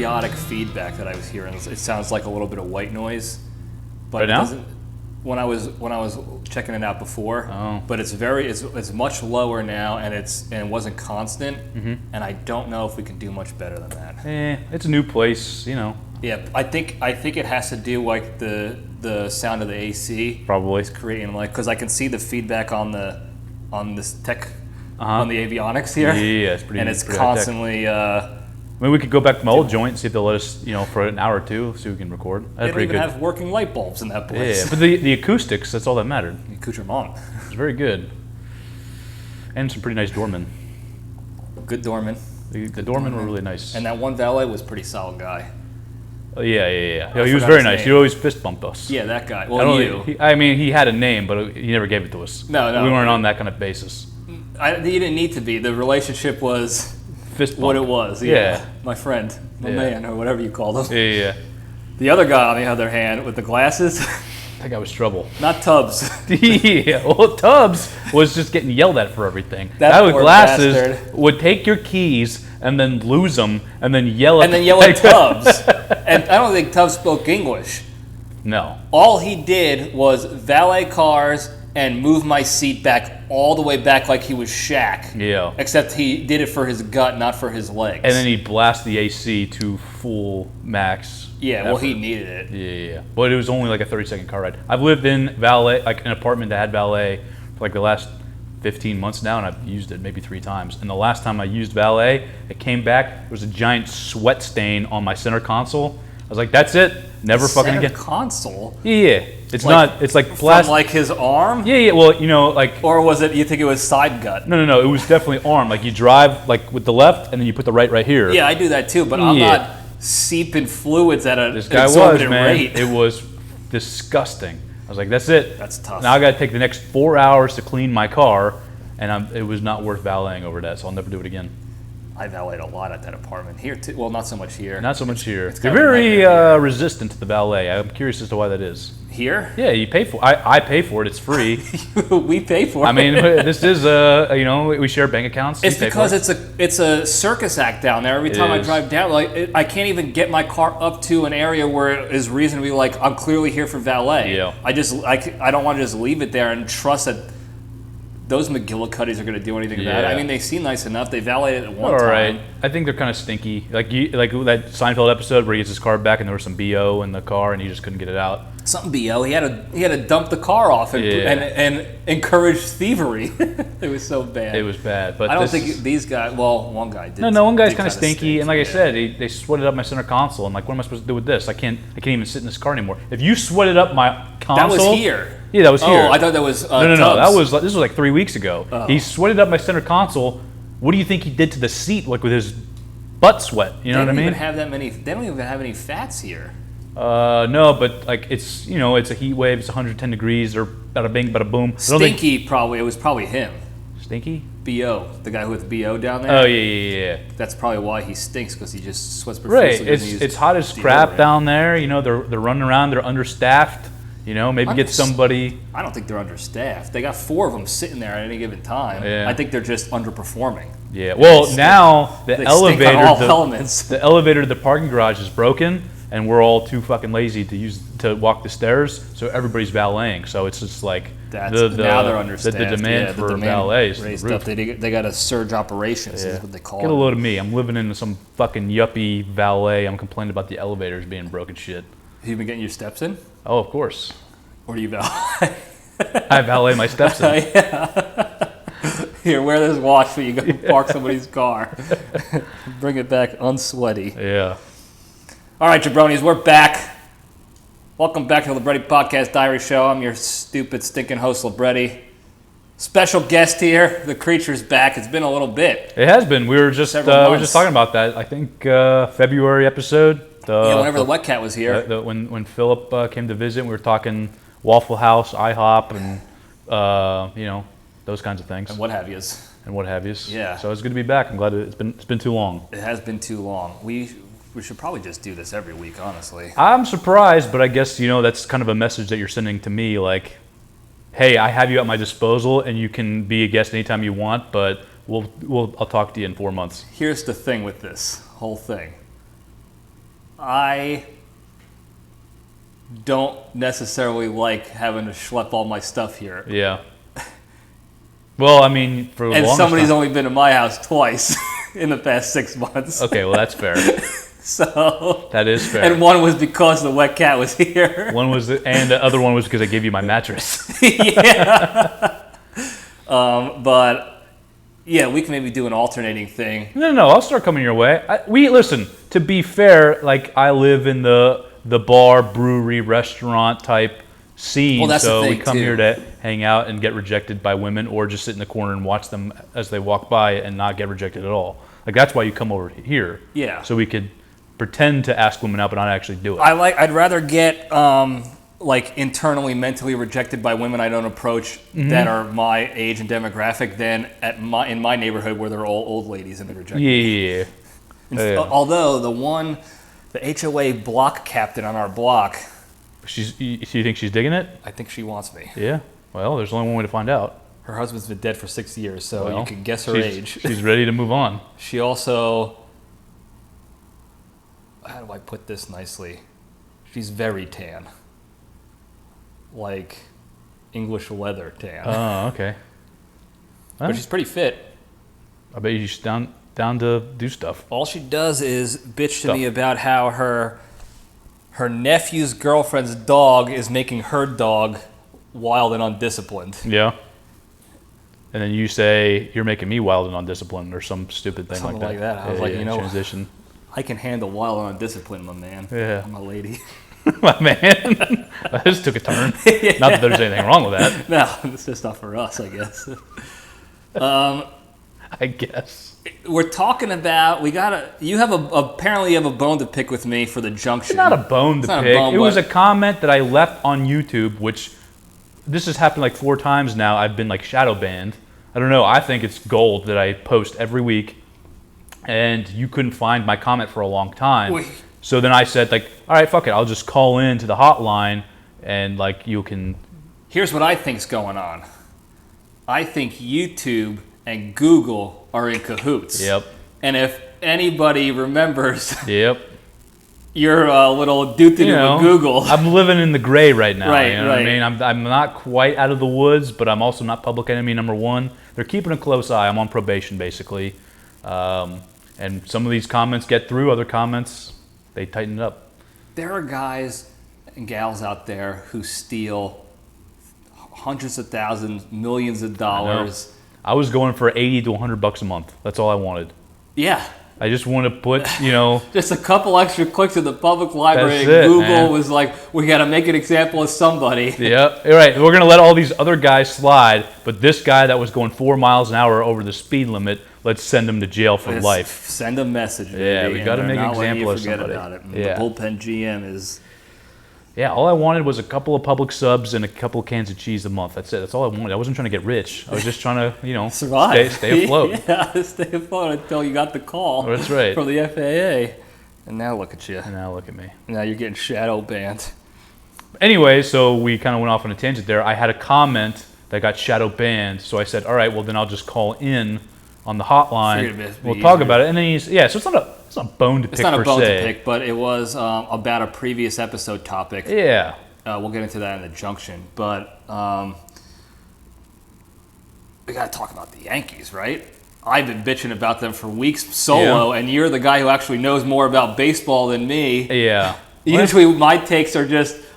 periodic feedback that I was hearing. It sounds like a little bit of white noise, but right it now? doesn't. When I was checking it out before, but it's much lower now, and it wasn't constant, and I don't know if we can do much better than that. It's a new place, you know. Yeah, I think it has to do like the sound of the AC. Probably. It's creating because I can see the feedback on this tech Uh-huh. on the avionics here. Yeah, it's pretty. And it's pretty constantly. I mean, we could go back to my old joint and see if they'll let us, for an hour or two, see if we can record. They don't even have working light bulbs in that place. Yeah, but the acoustics, that's all that mattered. The accoutrement. It's very good. And some pretty nice doormen. Good doorman. The doormen were really nice. And that one valet was a pretty solid guy. Yeah. He was very nice. He always fist bumped us. Yeah, that guy. Well, he had a name, but he never gave it to us. No. We weren't on that kind of basis. He didn't need to be. The relationship was fist bump. What it was. Yeah. My friend, my man, or whatever you call him. Yeah. The other guy, on the other hand, with the glasses. That guy was trouble. Not Tubbs. Yeah, well, Tubbs was just getting yelled at for everything. That guy with poor glasses bastard would take your keys and then lose them and then yell at Tubbs. And I don't think Tubbs spoke English. No. All he did was valet cars and move my seat back all the way back like he was Shaq. Yeah. Except he did it for his gut, not for his legs. And then he'd blast the AC to full max. Yeah, well, he needed it. Yeah. But it was only like a 30-second car ride. I've lived in valet, like an apartment that had valet for like the last 15 months now, and I've used it maybe 3 times. And the last time I used valet, it came back, there was a giant sweat stain on my center console. I was like, that's it. Never fucking again. Center console? Yeah. It's not, it's like plastic. From like his arm? Yeah, well, like. Or was it, you think it was side gut? No, it was definitely arm. Like you drive like with the left and then you put the right here. Yeah, I do that too, but I'm not seeping fluids at an exorbitant rate. It was disgusting. I was like, that's it. That's tough. Now I got to take the next 4 hours to clean my car, and it was not worth valeting over that, so I'll never do it again. I valeted a lot at that apartment. Here, too. Well, not so much here. Not so much here. It's They're very resistant to the valet. I'm curious as to why that is. Here? Yeah, you pay for it. I pay for it. It's free. We pay for it. I mean, this is, we share bank accounts. It's because it's a circus act down there. Every time I drive down, I can't even get my car up to an area where it is reasonably I'm clearly here for valet. Yeah. I don't want to just leave it there and trust that those McGillicuddies are going to do anything about it. I mean, they seem nice enough. They valeted it one time. All right. I think they're kind of stinky. Like that Seinfeld episode where he gets his car back and there was some BO in the car and he just couldn't get it out. Something BO. He had to dump the car off and encourage thievery. It was so bad. It was bad. But I don't think these guys. Well, one guy did. No, one guy's kind of stinky. And like I said, they sweated up my center console. I'm like, what am I supposed to do with this? I can't even sit in this car anymore. If you sweated up my console, that was here. Yeah, that was here. Oh, I thought that was no. This was like 3 weeks ago. Oh. He sweated up my center console. What do you think he did to the seat, like with his butt sweat? You know what I mean? They don't even have any fats here. No, but like it's it's a heat wave. It's 110 degrees or bada bing, bada boom. Stinky, probably. It was probably him. Stinky? BO, the guy with BO down there. Oh yeah. That's probably why he stinks, because he just sweats profusely. Right. It's hot as crap down there. They're running around. They're understaffed. Maybe get somebody. I don't think they're understaffed. They got 4 of them sitting there at any given time. Yeah. I think they're just underperforming. Yeah. Well, now the elevator, elements. The elevator to the parking garage is broken, and we're all too fucking lazy to walk the stairs. So everybody's valeting. So it's just like now they're understaffed. The demand for valets raised up. They got a surge operations. Is what they call it. Get a load of me. I'm living in some fucking yuppie valet. I'm complaining about the elevators being broken shit. Have you been getting your steps in? Oh, of course. Or do you valet? I valet my steps in. Yeah. Here, wear this watch when you go park somebody's car. Bring it back unsweaty. Yeah. All right, jabronis, we're back. Welcome back to the Libretti Podcast Diary Show. I'm your stupid, stinking host, Libretti. Special guest here. The creature's back. It's been a little bit. It has been. We were just talking about that. I think February episode. Whenever the Wet Cat was here. When Philip came to visit, we were talking Waffle House, IHOP, and those kinds of things. And what have yous. Yeah. So it's good to be back. I'm glad it's been too long. It has been too long. We should probably just do this every week, honestly. I'm surprised, but I guess that's kind of a message that you're sending to me, like, hey, I have you at my disposal, and you can be a guest anytime you want, but I'll talk to you in 4 months. Here's the thing with this whole thing. I don't necessarily like having to schlep all my stuff here. Yeah. Well, I mean, for the And longest somebody's time. only been to my house twice in the past 6 months. Okay, well, that's fair. So That is fair. And one was because the wet cat was here. One was, and the other one was because I gave you my mattress. Yeah. But yeah, we can maybe do an alternating thing. No, I'll start coming your way. Listen, to be fair, like I live in the bar, brewery, restaurant type scene, Well, that's the so we thing, come too. here to hang out and get rejected by women, or just sit in the corner and watch them as they walk by and not get rejected at all. Like that's why you come over here. Yeah. So we could pretend to ask women out, but not actually do it. I'd rather get like internally mentally rejected by women I don't approach that are my age and demographic than in my neighborhood where they're all old ladies and they reject me. Yeah. Although the HOA block captain on our block, You think she's digging it? I think she wants me. Yeah. Well, there's only one way to find out. Her husband's been dead for 6 years, so Well, you can guess her age. She's ready to move on. She also, how do I put this nicely? She's very tan. Like English leather tan. Oh, okay. But she's pretty fit. I bet she's down to do stuff. All she does is bitch to me about how her nephew's girlfriend's dog is making her dog wild and undisciplined. Yeah. And then you say, you're making me wild and undisciplined, or some stupid thing Something like that. I was like, transition. I can handle wild and undisciplined, my man. Yeah. I'm a lady. My man. This took a turn. Yeah. Not that there's anything wrong with that. No, it's just not for us, I guess. I guess. We're talking about, apparently you have a bone to pick with me for the junction. It's not a bone to pick. It was a comment that I left on YouTube, which this has happened like 4 times now. I've been like shadow banned. I don't know. I think it's gold that I post every week, and you couldn't find my comment for a long time. Wait. So then I said, like, all right, fuck it. I'll just call in to the hotline, and like you can. Here's what I think's going on. I think YouTube and Google are in cahoots. Yep. And if anybody remembers Yep. your little doo-doo with Google. I'm living in the gray right now. Right, you know what I right. mean? I'm not quite out of the woods, but I'm also not public enemy number 1. They're keeping a close eye. I'm on probation, basically. And some of these comments get through. Other comments, they tighten it up. There are guys and gals out there who steal hundreds of thousands, millions of dollars. I was going for $80 to $100 a month. That's all I wanted. Yeah. I just want to put, Just a couple extra clicks at the public library. That's it, Google man. was like, we got to make an example of somebody. Yeah, you're right. We're going to let all these other guys slide, but this guy that was going 4 miles an hour over the speed limit, let's send him to jail for Just life. Send a message. Yeah, baby, we and gotta they're make an not letting example you of forget somebody. about it. And Yeah. The bullpen GM is. Yeah, all I wanted was a couple of public subs and a couple of cans of cheese a month. That's it. That's all I wanted. I wasn't trying to get rich. I was just trying to, Survive. stay afloat. Yeah, stay afloat until you got the call. That's right. From the FAA. And now look at you. And now look at me. Now you're getting shadow banned. Anyway, so we kind of went off on a tangent there. I had a comment that got shadow banned, so I said, all right, well then I'll just call in on the hotline. Figured it'd be We'll talk easier. about it. And then so it's not a bone to pick It's not a per bone se. to pick, but it was about a previous episode topic. Yeah. We'll get into that in the junction. But we got to talk about the Yankees, right? I've been bitching about them for weeks solo, and you're the guy who actually knows more about baseball than me. Yeah. Usually my takes are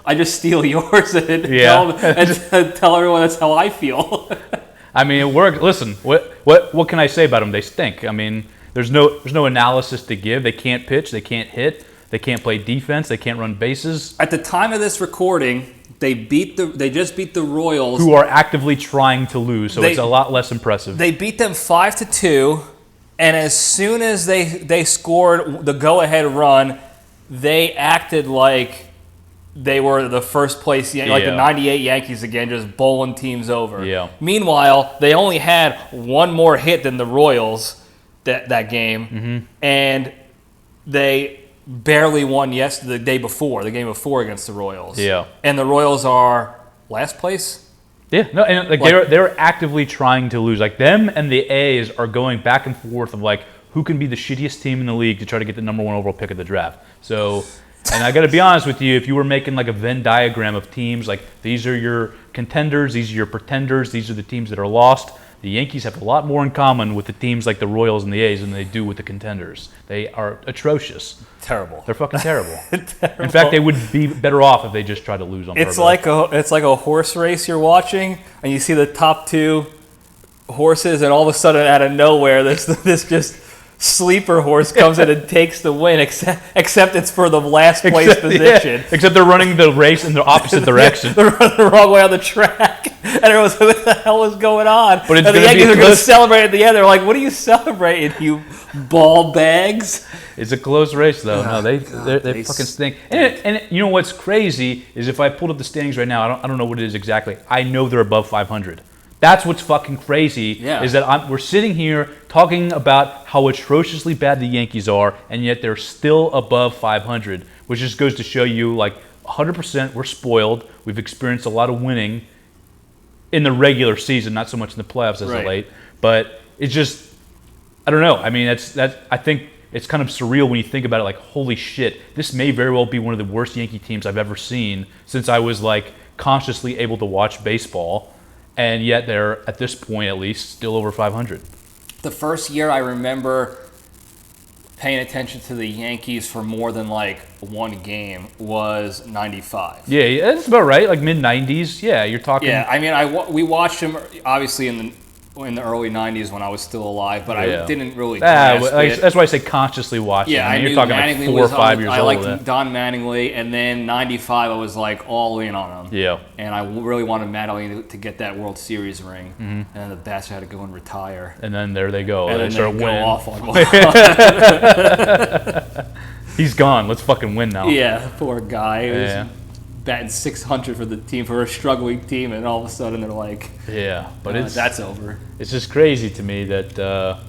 I just steal yours and, tell everyone that's how I feel. I mean, it worked. Listen, what can I say about them? They stink. I mean, there's no analysis to give. They can't pitch. They can't hit. They can't play defense. They can't run bases. At the time of this recording, they just beat the Royals, Who are actively trying to lose, so it's a lot less impressive. They beat them 5-2, and as soon as they scored the go-ahead run, they acted like they were the first place, like the '98 Yankees again, just bowling teams over. Yeah. Meanwhile, they only had one more hit than the Royals that game, and they barely won the game before against the Royals. Yeah. And the Royals are last place? Yeah, no, and they're actively trying to lose. Like them and the A's are going back and forth of like who can be the shittiest team in the league to try to get the number 1 overall pick of the draft. So, and I got to be honest with you, if you were making like a Venn diagram of teams, like these are your contenders, these are your pretenders, these are the teams that are lost, the Yankees have a lot more in common with the teams like the Royals and the A's than they do with the contenders. They are atrocious. Terrible. They're fucking terrible. Terrible. In fact, they would be better off if they just tried to lose on purpose. It's like a horse race you're watching, and you see the top 2 horses, and all of a sudden, out of nowhere, this just sleeper horse comes in and takes the win, except it's for the last place position. Yeah, except they're running the race in the opposite direction. They're running the wrong way on the track. And everyone's like, what the hell is going on? But and the Yankees are going to celebrate at the end. They're like, what are you celebrating, you ball bags? It's a close race, though. No, they fucking stink. And you know what's crazy is if I pulled up the standings right now, I don't know what it is exactly. I know they're above 500. That's what's fucking crazy, is that we're sitting here talking about how atrociously bad the Yankees are, and yet they're still above 500, which just goes to show you, like, 100% we're spoiled. We've experienced a lot of winning in the regular season, not so much in the playoffs as of late. But it's just, I don't know. I mean, I think it's kind of surreal when you think about it, like, holy shit, this may very well be one of the worst Yankee teams I've ever seen since I was, like, consciously able to watch baseball. And yet they're, at this point at least, still over 500. The first year I remember paying attention to the Yankees for more than like one game was 95. Yeah, that's about right. Like mid-90s. Yeah, you're talking. Yeah, I mean, we watched him obviously in the early 90s when I was still alive, but I didn't really grasp it. That's why I say consciously watching. Yeah, I mean, you're talking Mattingly like 4 or 5 years old. I liked Don Mattingly, and then 95 I was like all in on him. Yeah. And I really wanted Mattingly to get that World Series ring, and then the bastard had to go and retire. And then there they go. And they then start they go winning. off on one. He's gone. Let's fucking win now. Yeah, poor guy. He was batting 600 for the team, for a struggling team, and all of a sudden they're like, yeah, but that's over. It's just crazy to me that,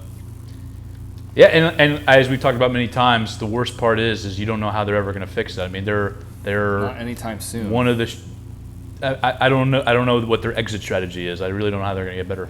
and as we talked about many times, the worst part is you don't know how they're ever going to fix it. I mean, they're not anytime soon. One of the, I don't know what their exit strategy is. I really don't know how they're going to get better.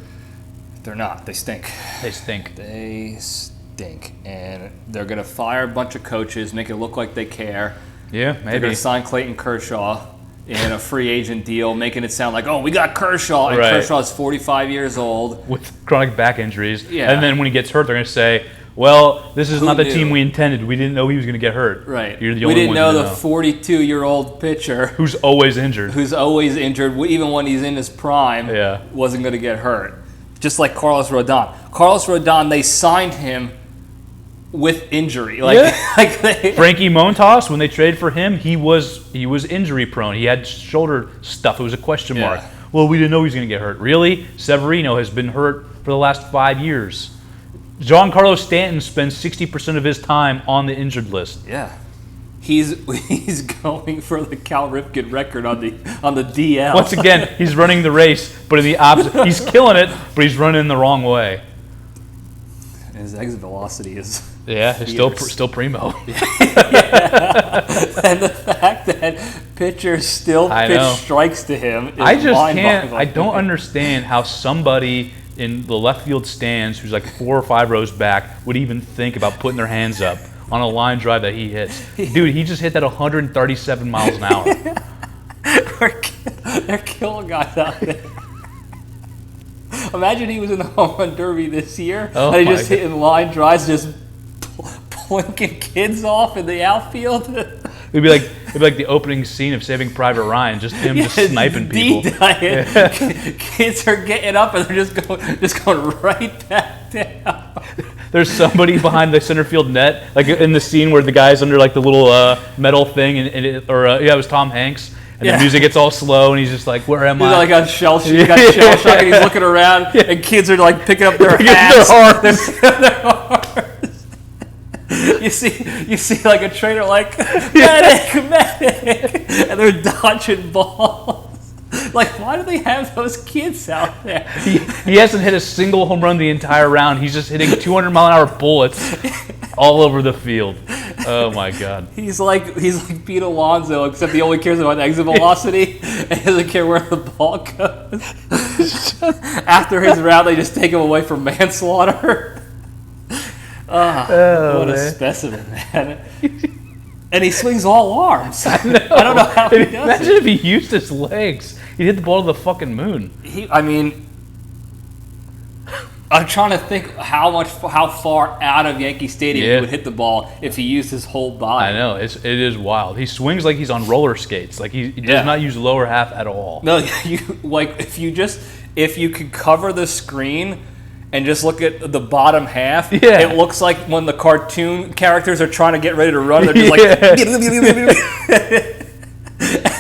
They're not. They stink. They stink. They stink, and they're going to fire a bunch of coaches, make it look like they care. Yeah, maybe. They're going to sign Clayton Kershaw in a free agent deal, making it sound like, oh, we got Kershaw, and Kershaw's 45 years old. With chronic back injuries. Yeah. And then when he gets hurt, they're going to say, well, this is not the team we intended. We didn't know he was going to get hurt. Right. You're the we only didn't know the know. 42-year-old pitcher. Who's always injured. Even when he's in his prime, wasn't going to get hurt. Just like Carlos Rodon. Carlos Rodon, they signed him with injury. Frankie Montas, when they traded for him, he was injury prone. He had shoulder stuff. It was a question mark. Well, we didn't know he was going to get hurt. Really? Severino has been hurt for the last 5 years. Giancarlo Stanton spends 60% of his time on the injured list. Yeah. He's going for the Cal Ripken record on the DL. Once again, he's running the race, but in the opposite. He's killing it, but he's running the wrong way. His exit velocity is it's still primo. And the fact that pitchers still pitch strikes to him is mind-boggling. I don't understand how somebody in the left field stands who's like 4 or 5 rows back would even think about putting their hands up on a line drive that he hits. Dude, he just hit that 137 miles an hour. They're killing guys out there. Imagine he was in the home run derby this year, and he just hitting line drives, just plinking kids off in the outfield. It'd be like the opening scene of Saving Private Ryan, just him just sniping people. Kids are getting up and they're just going right back down. There's somebody behind the center field net, like in the scene where the guy's under like the little metal thing, it was Tom Hanks. And the music gets all slow, and he's just like, "Where am I?" He's like on shell shock, and he's looking around, and kids are like picking up their hats. Their arms. You see like a trainer like medic, and they're dodging balls. Like, why do they have those kids out there? He hasn't hit a single home run the entire round. He's just hitting 200-mile-an-hour bullets all over the field. Oh my God. He's like Pete Alonso, except he only cares about exit velocity and he doesn't care where the ball goes. After his round, they just take him away for manslaughter. What a specimen, man. And he swings all arms. I don't know how he does Imagine if he used his legs. He'd hit the ball to the fucking moon. I'm trying to think how far out of Yankee Stadium he would hit the ball if he used his whole body. I know, it is wild. He swings like he's on roller skates. Like he does not use lower half at all. No, if you could cover the screen and just look at the bottom half, it looks like when the cartoon characters are trying to get ready to run, they're just like...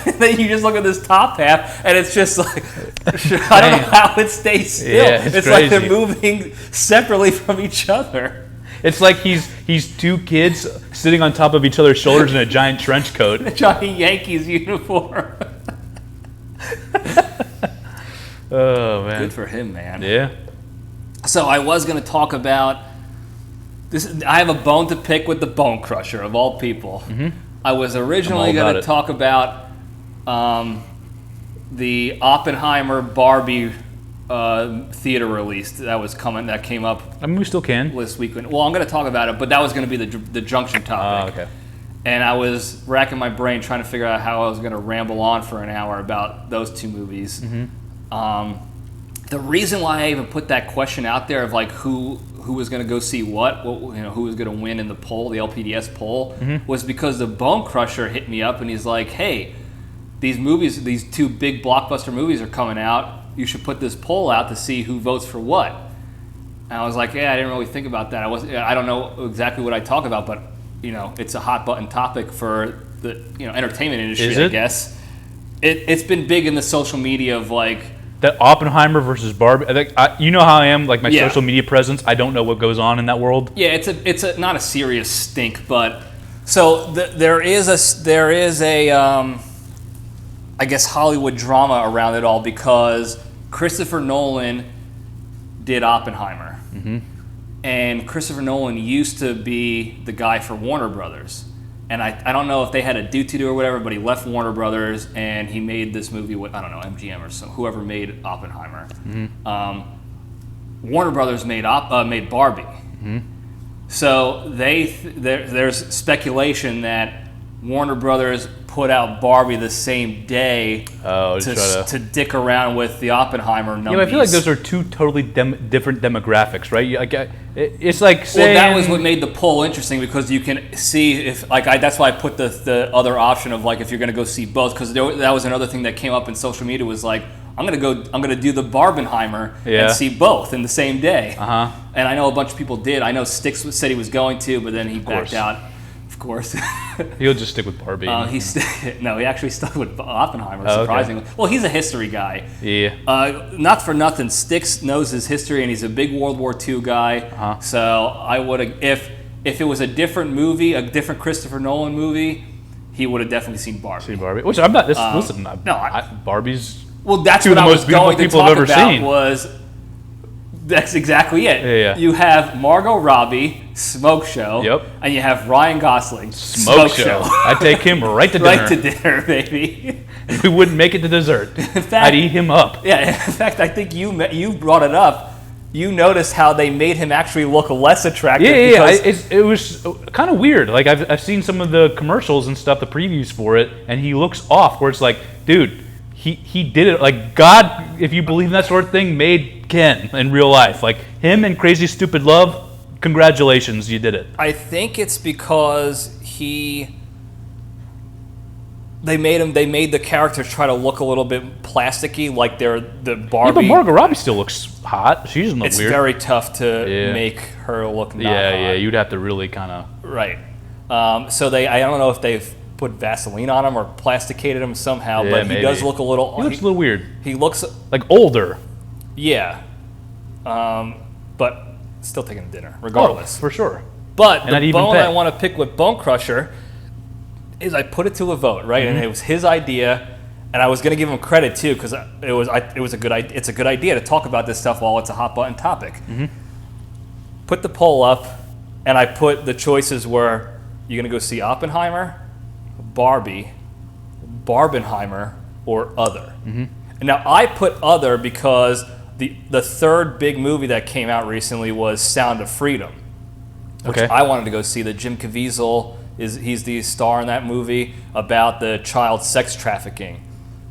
And then you just look at this top half, and it's just like... I don't know how it stays still. Yeah, it's like they're moving separately from each other. It's like he's two kids sitting on top of each other's shoulders in a giant trench coat. A giant Yankees uniform. Oh, man. Good for him, man. Yeah. So I was going to talk about this. I have a bone to pick with the Bone Crusher of all people. Mm-hmm. I was originally going to talk about the Oppenheimer Barbie theater release that came up. I mean, we still can this weekend. Well, I'm going to talk about it, but that was going to be the junction topic. Okay. And I was racking my brain trying to figure out how I was going to ramble on for an hour about those two movies. Mm-hmm. The reason why I even put that question out there of like who was going to go see who was going to win in the poll, the LPDS poll, was because the Bone Crusher hit me up and he's like, "Hey, these two big blockbuster movies are coming out. You should put this poll out to see who votes for what." And I was like, "Yeah, I didn't really think about that. I don't know exactly what I talk about, but it's a hot button topic for the entertainment industry, I guess." It's been big in the social media of like that Oppenheimer versus Barbie. You know how I am, like my social media presence. I don't know what goes on in that world. Yeah, it's not a serious stink, but so there is a I guess Hollywood drama around it all because Christopher Nolan did Oppenheimer, and Christopher Nolan used to be the guy for Warner Brothers. And I don't know if they had a due to do or whatever, but he left Warner Brothers and he made this movie with, I don't know, MGM or whoever made Oppenheimer. Warner Brothers made Barbie. So there's speculation that Warner Brothers put out Barbie the same day to dick around with the Oppenheimer numbers. Yeah, I feel like those are two totally different demographics, right? It's like saying... Well, that was what made the poll interesting because you can see if, that's why I put the other option of like if you're going to go see both, because that was another thing that came up in social media was like, I'm gonna do the Barbenheimer and see both in the same day. And I know a bunch of people did. I know Styx said he was going to, but then he backed out. Of course. He'll just stick with Barbie. No, he actually stuck with Oppenheimer, surprisingly. Okay. Well, he's a history guy. Yeah. Not for nothing, Styx knows his history, and he's a big World War II guy. So I would have, if it was a different movie, a different Christopher Nolan movie, he would have definitely seen Barbie. Which I'm not, listen, Barbie's that's what I was going to talk about that's exactly it. Yeah. You have Margot Robbie, Smoke Show. Yep. And you have Ryan Gosling, Smoke Show. I'd take him right to dinner. Right to dinner, baby. And we wouldn't make it to dessert. In fact, I'd eat him up. Yeah, in fact, I think you brought it up. You noticed how they made him actually look less attractive. Yeah. It was kind of weird. Like, I've seen some of the commercials and stuff, the previews for it, and he looks off, where it's like, dude, he did it. Like, God, if you believe in that sort of thing, made Ken in real life. Like, him and Crazy Stupid Love, congratulations, you did it. I think it's because they made the characters try to look a little bit plasticky, like they're the Barbie. Yeah, but Margot Robbie still looks hot. She doesn't look it's weird. It's very tough to make her look not hot. Yeah, you'd have to really kind of... Right. So I don't know if they've put Vaseline on him or plasticated him somehow, but maybe. He does look a little... He looks a little weird. He looks... Like older. Yeah. But still taking dinner, regardless. Oh, for sure. But the bone I want to pick with Bone Crusher is I put it to a vote, right? And it was his idea, and I was going to give him credit too because it's a good idea to talk about this stuff while it's a hot button topic. Put the poll up, and I put the choices were you're going to go see Oppenheimer, Barbie, Barbenheimer, or other. And now I put other because the third big movie that came out recently was Sound of Freedom. which Okay. I wanted to go see. That Jim Caviezel he's the star in that movie about the child sex trafficking,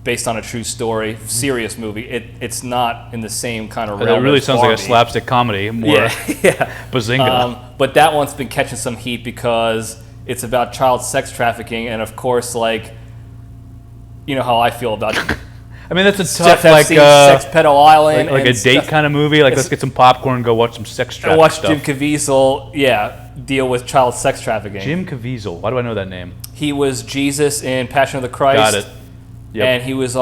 based on a true story. Serious movie. It's not in the same kind of realm. It really as sounds Barbie. like a slapstick comedy. More Bazinga. But that one's been catching some heat because it's about child sex trafficking, and of course, like, you know how I feel about I mean, that's a Jeff tough, like, Sex Pedo Island, like a and date stuff. kind of movie. Like, let's get some popcorn and go watch some sex I trafficking watched stuff. Jim Caviezel, deal with child sex trafficking. Jim Caviezel. Why do I know that name? He was Jesus in Passion of the Christ. Got it. Yep. And he was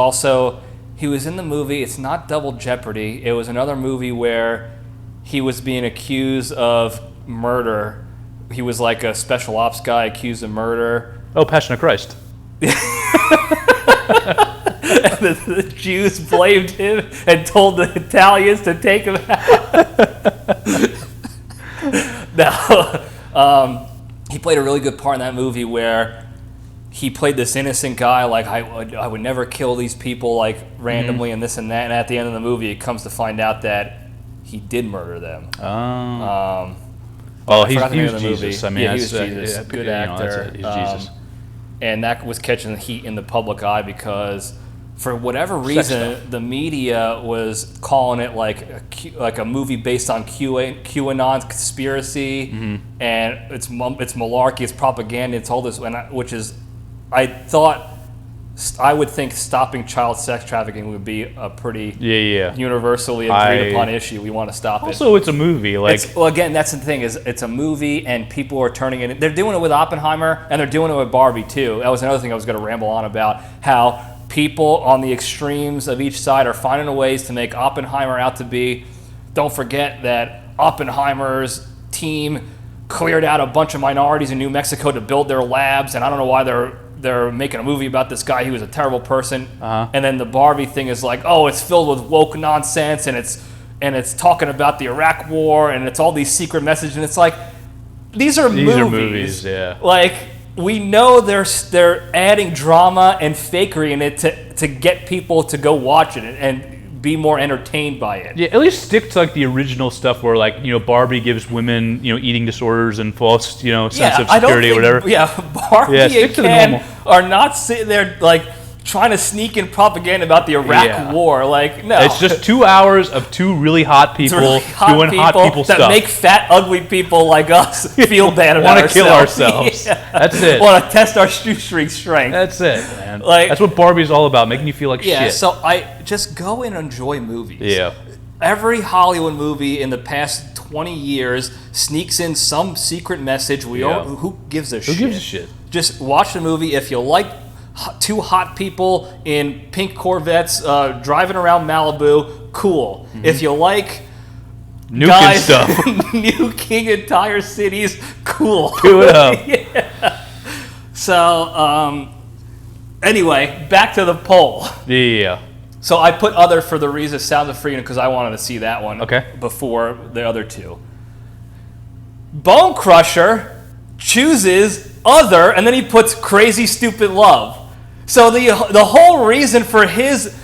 in the movie, it's not Double Jeopardy, it was another movie where he was being accused of murder. He was like a special ops guy accused of murder. Oh, Passion of Christ. And the Jews blamed him and told the Italians to take him out. Now, he played a really good part in that movie where he played this innocent guy, like, I would never kill these people, like, randomly and this and that. And at the end of the movie, it comes to find out that he did murder them. Oh. Well, he was Jesus. Movie. I mean, he was Jesus. Good actor. He's Jesus. And that was catching heat in the public eye because, for whatever reason, the media was calling it like a movie based on QAnon conspiracy, and it's malarkey, it's propaganda, it's all this, I would think stopping child sex trafficking would be a pretty universally agreed upon issue. We want to stop it. Also, it's a movie. Well, again, that's the thing, is it's a movie and people are turning it. They're doing it with Oppenheimer and they're doing it with Barbie too. That was another thing I was going to ramble on about, how people on the extremes of each side are finding ways to make Oppenheimer out to be. Don't forget that Oppenheimer's team cleared out a bunch of minorities in New Mexico to build their labs, and I don't know why they're making a movie about this guy. He was a terrible person. And then the Barbie thing is like, oh, it's filled with woke nonsense, and it's talking about the Iraq War, and it's all these secret messages, and it's like, these are movies. Yeah. Like, we know they're adding drama and fakery in it to get people to go watch it and be more entertained by it. Yeah, at least stick to like the original stuff where, like, Barbie gives women, eating disorders and false, sense of security or whatever. Barbie and Ken are not sitting there like trying to sneak in propaganda about the Iraq War. Like, no. It's just 2 hours of two really hot people doing hot people stuff. That make fat, ugly people like us feel bad about ourselves. Want to kill ourselves. That's it. Want to test our shoestring strength. That's it, man. Like, that's what Barbie's all about, making you feel like shit. Yeah, so I just go and enjoy movies. Yeah. Every Hollywood movie in the past 20 years sneaks in some secret message. Who gives a shit? Who gives a shit? Just watch the movie. If you like two hot people in pink Corvettes driving around Malibu, cool. If you like nuking stuff, nuking entire cities, cool. Do it up. Yeah. So, anyway, back to the poll. Yeah. So I put other for the reason Sound of Freedom because I wanted to see that one before the other two. Bone Crusher chooses other, and then he puts Crazy Stupid Love. So the whole reason for his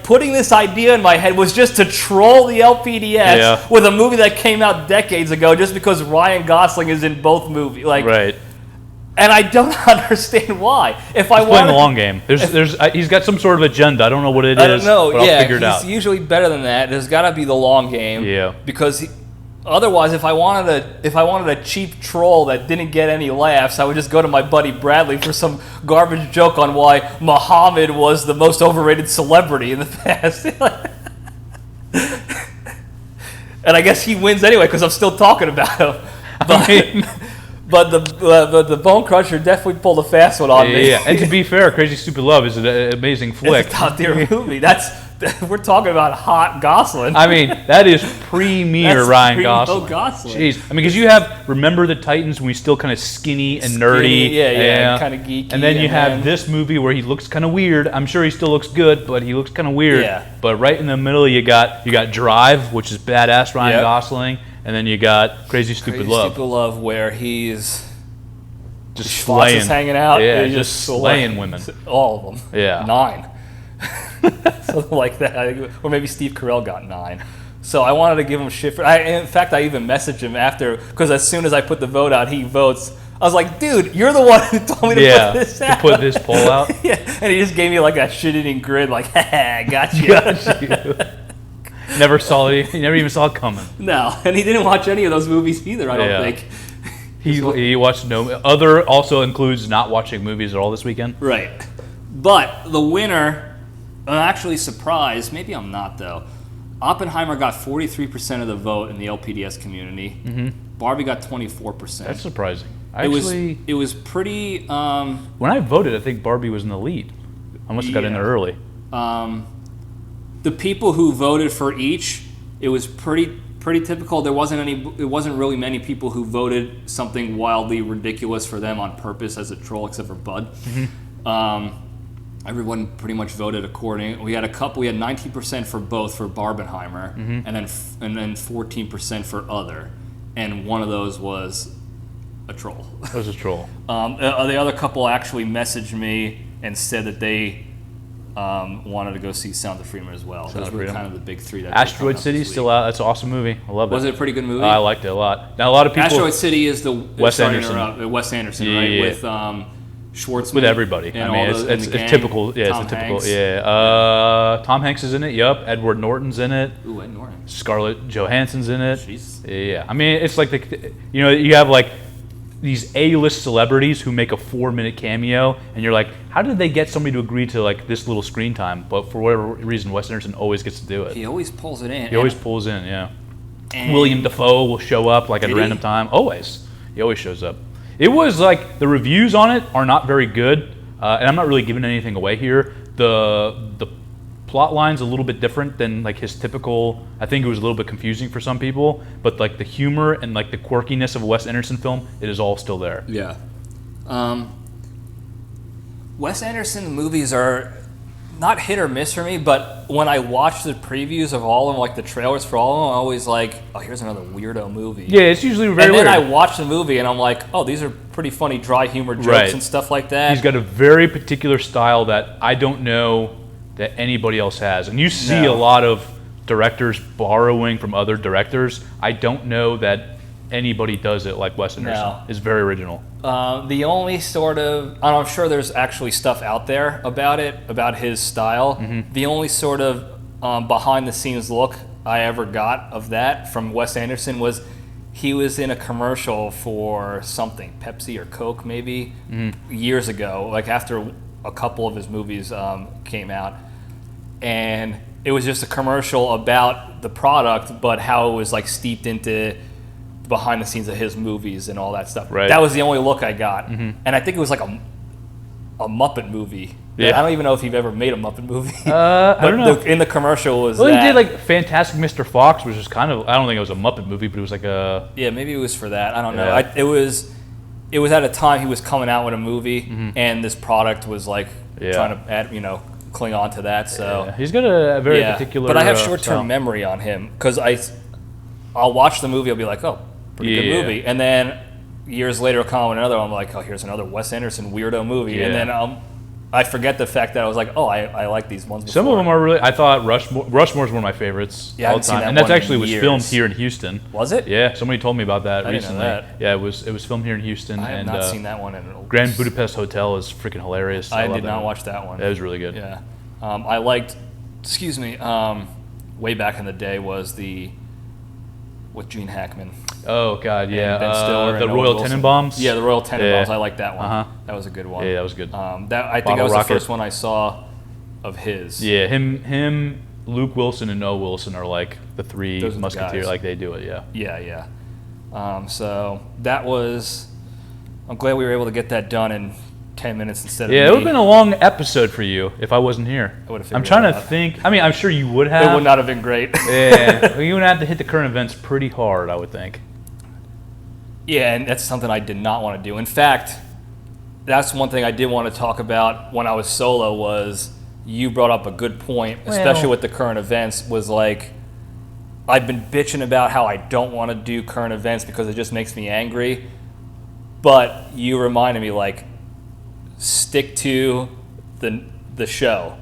putting this idea in my head was just to troll the LPDS with a movie that came out decades ago, just because Ryan Gosling is in both movies. Right. And I don't understand why. If I want playing the long game, he's got some sort of agenda. I don't know what it is. I don't know. But I'll figure it out. He's usually better than that. There's got to be the long game. Yeah. Because otherwise, if I wanted a cheap troll that didn't get any laughs, I would just go to my buddy Bradley for some garbage joke on why Muhammad was the most overrated celebrity in the past. And I guess he wins anyway because I'm still talking about him. But the Bone Crusher definitely pulled a fast one on me. Yeah, and to be fair, Crazy Stupid Love is an amazing flick. It's a top-tier movie. We're talking about hot Gosling. I mean, that is premier Ryan Gosling. Jeez. I mean, because you have Remember the Titans when he's still kind of skinny and nerdy. Yeah, kind of geeky. And then you have this movie where he looks kind of weird. I'm sure he still looks good, but he looks kind of weird. Yeah. But right in the middle, you got Drive, which is badass Ryan Gosling. And then you got Crazy Stupid Love. Crazy Stupid Love, where he's just slaying, hanging out. Yeah, just slaying women. All of them. Yeah. 9. Something like that. Or maybe Steve Carell got 9. So I wanted to give him shit for. In fact, I even messaged him after because as soon as I put the vote out, he votes. I was like, dude, you're the one who told me to put this out. To put this poll out. Yeah, and he just gave me like that shit-eating grin, like, "Ha, got you." Never saw it. He never even saw it coming. No, and he didn't watch any of those movies either. I don't think. He watched no other. Also includes not watching movies at all this weekend. Right, but the winner, I'm actually surprised. Maybe I'm not though. Oppenheimer got 43% of the vote in the LPDS community. Mm-hmm. Barbie got 24%. That's surprising. It was pretty. When I voted, I think Barbie was in the lead. I must have got in there early. The people who voted for each, it was pretty typical. There wasn't really many people who voted something wildly ridiculous for them on purpose as a troll, except for Bud. Mm-hmm. Everyone pretty much voted according. We had 19% for both for Barbenheimer, mm-hmm. and then 14% for other, and one of those was a troll. It was a troll. The other couple actually messaged me and said that they wanted to go see Sound of Freedom as well. Those were kind of the big three. Asteroid City is still out. That's an awesome movie. I love it. Was it a pretty good movie? I liked it a lot. Now a lot of people. Asteroid City is the Wes Anderson. Wes Anderson, right? Yeah. With Schwartzman. With everybody. I mean, it's typical. Yeah, it's a typical. Yeah. Tom Hanks is in it. Yup. Edward Norton's in it. Ooh, Ed Norton. Scarlett Johansson's in it. Jeez. Yeah. I mean, it's like you have like these A-list celebrities who make a 4-minute cameo, and you're like, how did they get somebody to agree to like this little screen time? But for whatever reason, Wes Anderson always gets to do it. He always pulls it in. He always pulls in, yeah. William Dafoe will show up like at a random time. Always. He always shows up. It was like, the reviews on it are not very good, and I'm not really giving anything away here. The plot line's a little bit different than like his typical. I think it was a little bit confusing for some people, but like the humor and like the quirkiness of a Wes Anderson film, it is all still there. Yeah. Wes Anderson movies are not hit or miss for me, but when I watch the previews of all of them, like the trailers for all of them, I'm always like, oh, here's another weirdo movie. Yeah, it's usually very weird. weird. And then I watch the movie and I'm like, oh, these are pretty funny dry humor jokes and stuff like that. He's got a very particular style that I don't know that anybody else has. And you see a lot of directors borrowing from other directors. I don't know that anybody does it like Wes Anderson. No. It's very original. The only sort of, and I'm sure there's actually stuff out there about his style. Mm-hmm. The only sort of behind the scenes look I ever got of that from Wes Anderson was he was in a commercial for something, Pepsi or Coke maybe, years ago, like after a couple of his movies came out. And it was just a commercial about the product, but how it was like steeped into behind the scenes of his movies and all that stuff. Right. That was the only look I got. Mm-hmm. And I think it was like a Muppet movie. Yeah. I don't even know if you've ever made a Muppet movie. I don't know. In the commercial was he did like Fantastic Mr. Fox, which was kind of, I don't think it was a Muppet movie, but it was like a... Yeah, maybe it was for that. I don't know. It was at a time he was coming out with a movie, and this product was like trying to add, cling on to that. So he's got a very particular. But I have short-term memory on him because I'll watch the movie. I'll be like, oh, pretty good movie, and then years later, I'll come on another one. I'm like, oh, here's another Wes Anderson weirdo movie, and then I forget the fact that I was like, oh, I like these ones before. Some of them are really. I thought Rushmore's one of my favorites all the time, and that actually was filmed here in Houston. Was it? Yeah, somebody told me about that Didn't recently. know that. Yeah, it was filmed here in Houston. I have not seen that one. Grand Budapest Hotel is freaking hilarious. I did not watch that one. That was really good. Yeah, I liked. Excuse me. Way back in the day was with Gene Hackman. Oh God, yeah. Ben Stiller the Royal Tenenbaums. Yeah, the Royal Tenenbaums. I like that one. Uh-huh. That was a good one. Yeah, that was good. I think that was the first one I saw of his. Yeah, him, Luke Wilson, and Noah Wilson are like the three musketeers. Like they do it. Yeah. Yeah. So that was. I'm glad we were able to get that done in 10 minutes instead of. Yeah, it would have been a long episode for you if I wasn't here. I'm trying to think. I mean, I'm sure you would have. It would not have been great. Yeah, you would have to hit the current events pretty hard, I would think. Yeah, and that's something I did not want to do. In fact, that's one thing I did want to talk about when I was solo was you brought up a good point, especially with the current events, was like I've been bitching about how I don't want to do current events because it just makes me angry. But you reminded me, like, stick to the show.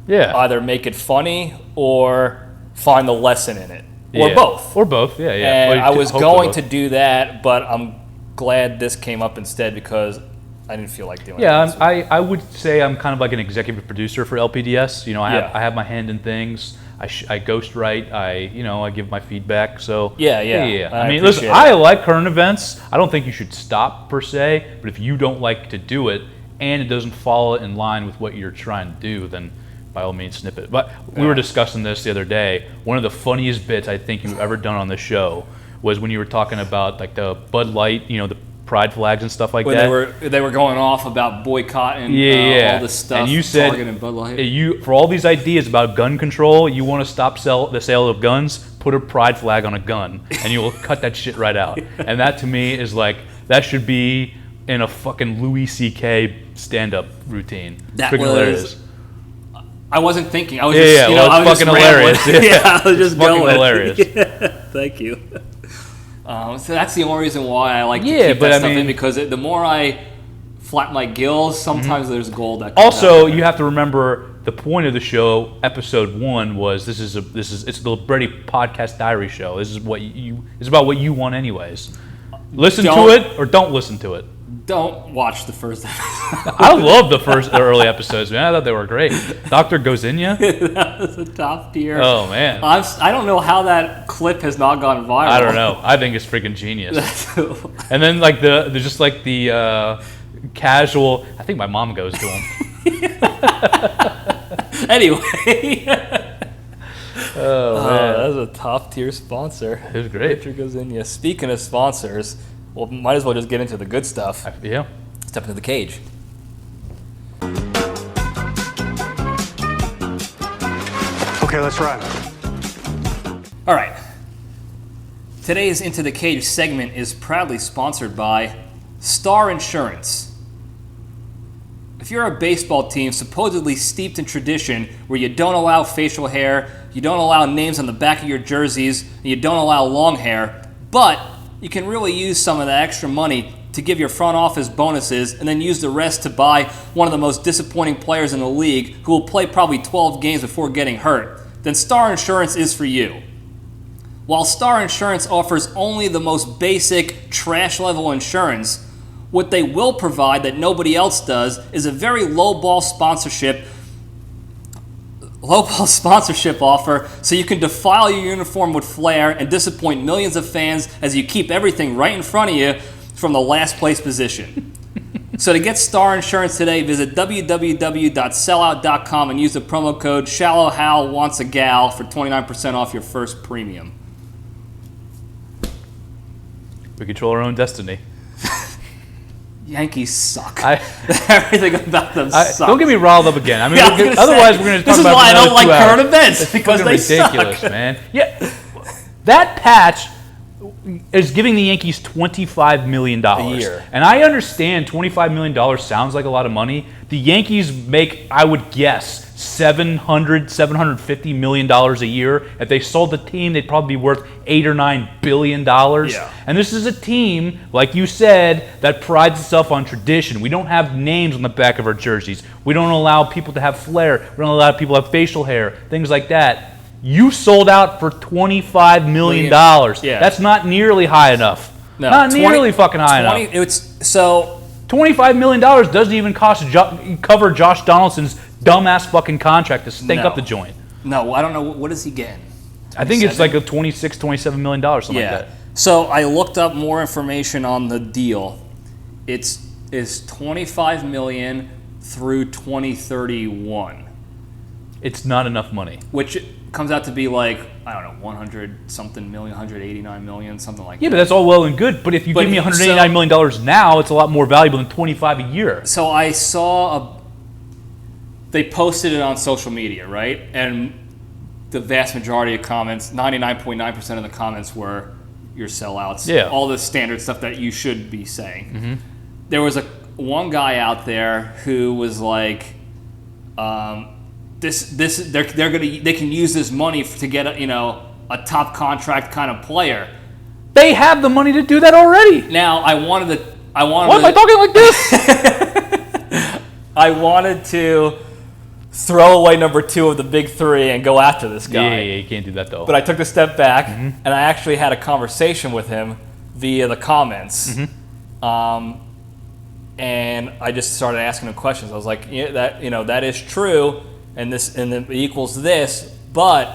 Yeah. Either make it funny or find the lesson in it. or both. Or both, yeah. And Well, I was hopefully going both. to do that, but I'm glad this came up instead because I didn't feel like doing it. Yeah, I would say I'm kind of like an executive producer for LPDS. You know, I have my hand in things. I ghostwrite. I give my feedback. So Yeah. I mean, listen, I like current events. I don't think you should stop per se. But if you don't like to do it and it doesn't fall in line with what you're trying to do, then by all means snip it. But we were discussing this the other day. One of the funniest bits I think you've ever done on the show was when you were talking about like the Bud Light, the pride flags and stuff like when that. they were going off about boycotting all this stuff. And you said Target and Bud Light. for all these ideas about gun control, you want to stop the sale of guns, put a pride flag on a gun, and you will cut that shit right out. And that to me is like that should be in a fucking Louis C.K. stand-up routine. That Freaking was hilarious. I wasn't thinking. I was Yeah, just, yeah, well, I it's was fucking just hilarious. Yeah, I was just fucking going. hilarious. Yeah, thank you. So that's the only reason why I like to Yeah, keep but that I stuff mean- in, because the more I flap my gills, sometimes there's gold that comes Also, out. you have to remember the point of the show. Episode 1 was it's the Libretti Podcast Diary Show. This is it's about what you want, anyways. Listen to Don't- it or don't listen to it. Don't watch the first episode. I love the early episodes, man. I thought they were great. Dr. Gozinia. That was a top tier. Oh man. I don't know how that clip has not gone viral. I don't know. I think it's freaking genius. And then like the casual. I think my mom goes to him. Anyway. Oh man, that was a top tier sponsor. it was great. Picture goes in. Yeah. Speaking of sponsors, well, might as well just get into the good stuff. Yeah. Step into the cage. Okay, let's run. All right. Today's Into the Cage segment is proudly sponsored by Star Insurance. If you're a baseball team supposedly steeped in tradition where you don't allow facial hair, you don't allow names on the back of your jerseys, and you don't allow long hair, but you can really use some of that extra money to give your front office bonuses and then use the rest to buy one of the most disappointing players in the league who will play probably 12 games before getting hurt, then Star Insurance is for you. While Star Insurance offers only the most basic trash-level insurance, what they will provide that nobody else does is a very low-ball sponsorship offer so you can defile your uniform with flair and disappoint millions of fans as you keep everything right in front of you from the last place position. So to get Star Insurance today, visit www.sellout.com and use the promo code ShallowHal for 29% off your first premium. We control our own destiny. Yankees suck. Everything about them sucks. Don't get me riled up again. I mean, Yeah, otherwise we're going to talk this is about why I another don't like 2 hours. current events, It's because fucking they ridiculous, suck. man. Yeah, that patch is giving the Yankees $25 million A year. and I understand $25 million sounds like a lot of money. The Yankees make, I would guess, $750 million a year. If they sold the team, they'd probably be worth $8 or $9 billion. Yeah. And this is a team, like you said, that prides itself on tradition. We don't have names on the back of our jerseys. We don't allow people to have flair. We don't allow people to have facial hair, things like that. You sold out for $25 million. Yeah. That's not nearly high enough. No, Not nearly fucking high enough. $25 million doesn't even cover Josh Donaldson's dumbass fucking contract to stink No. up the joint. No, I don't know. What is he getting? I think it's 27? like a $27 million, something like that. So I looked up more information on the deal. It's $25 million through 2031, It's not enough money. which comes out to be like, I don't know, 100 something million, 189 million, something like Yeah, that. but that's all well and good. But if you But give me so- $189 million now, it's a lot more valuable than $25 a year. So I saw they posted it on social media, right? And the vast majority of comments, 99.9% of the comments were your sellouts. Yeah. All the standard stuff that you should be saying. There was one guy out there who was like, they can use this money to get a top contract kind of player. They have the money to do that already. Now I wanted Why am I talking like this? I wanted to throw away number 2 of the big 3 and go after this guy. Yeah, you can't do that though. But I took a step back and I actually had a conversation with him via the comments. And I just started asking him questions. I was like, that is true, and it equals this, but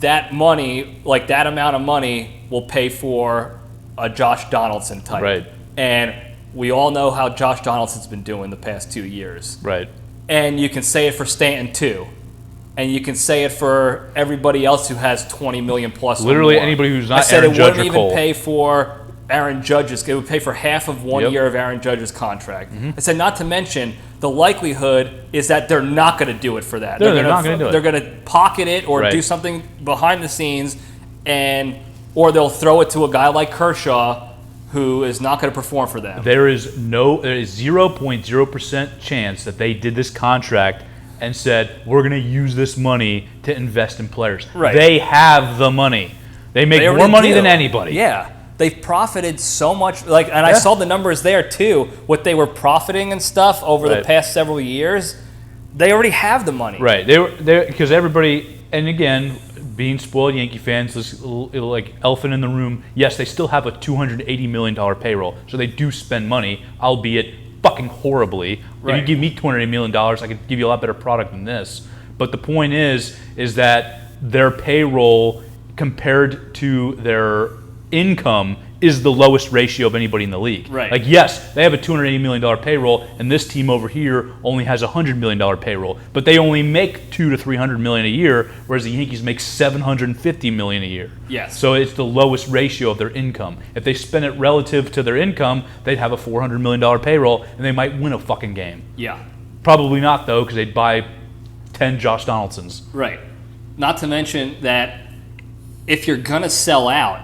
that money, like that amount of money, will pay for a Josh Donaldson type. Right. And we all know how Josh Donaldson's been doing the past 2 years. Right. And you can say it for Stanton too. And you can say it for everybody else who has 20 million plus. Literally anybody who's not I said Aaron it Judge wouldn't or even Cole. pay for Aaron Judge's. It would pay for half of 1 year of Aaron Judge's contract. I said, not to mention, the likelihood is that they're not going to do it for that. No, they're not going to do it. They're going to pocket it or do something behind the scenes, or they'll throw it to a guy like Kershaw, who is not going to perform for them. There is 0.0% chance that they did this contract and said, we're going to use this money to invest in players. Right. They have the money. They make more money than anybody. Yeah. They've profited so much. I saw the numbers there too, what they were profiting and stuff over the past several years. They already have the money. Right. They because everybody, and again, being spoiled Yankee fans, this like elephant in the room. Yes, they still have a $280 million payroll, so they do spend money, albeit fucking horribly. Right. If you give me $280 million, I could give you a lot better product than this. But the point is that their payroll compared to their income is the lowest ratio of anybody in the league. Right. Like, yes, they have a $280 million payroll, and this team over here only has a $100 million payroll, but they only make $200 to $300 million a year, whereas the Yankees make $750 million a year. Yes. So it's the lowest ratio of their income. If they spend it relative to their income, they'd have a $400 million payroll, and they might win a fucking game. Yeah. Probably not, though, because they'd buy 10 Josh Donaldsons. Right. Not to mention that if you're going to sell out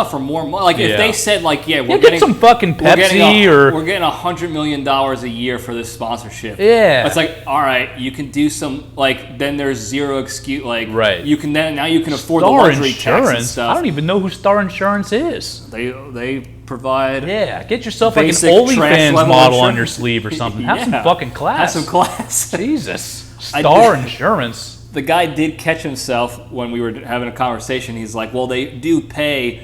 for more money. Like, if they said, we're getting some fucking Pepsi we're getting $100 million a year for this sponsorship. Yeah. It's like, all right, you can do some, then there's zero excuse. Right. You can now you can afford Star the luxury Insurance? tax and stuff. I don't even know who Star Insurance is. They provide. Yeah, get yourself like an basic OnlyFans trash model on insurance. your sleeve or something. Have some fucking class. Have some class. Jesus. Star Insurance. The guy did catch himself when we were having a conversation. He's like, well, they do pay.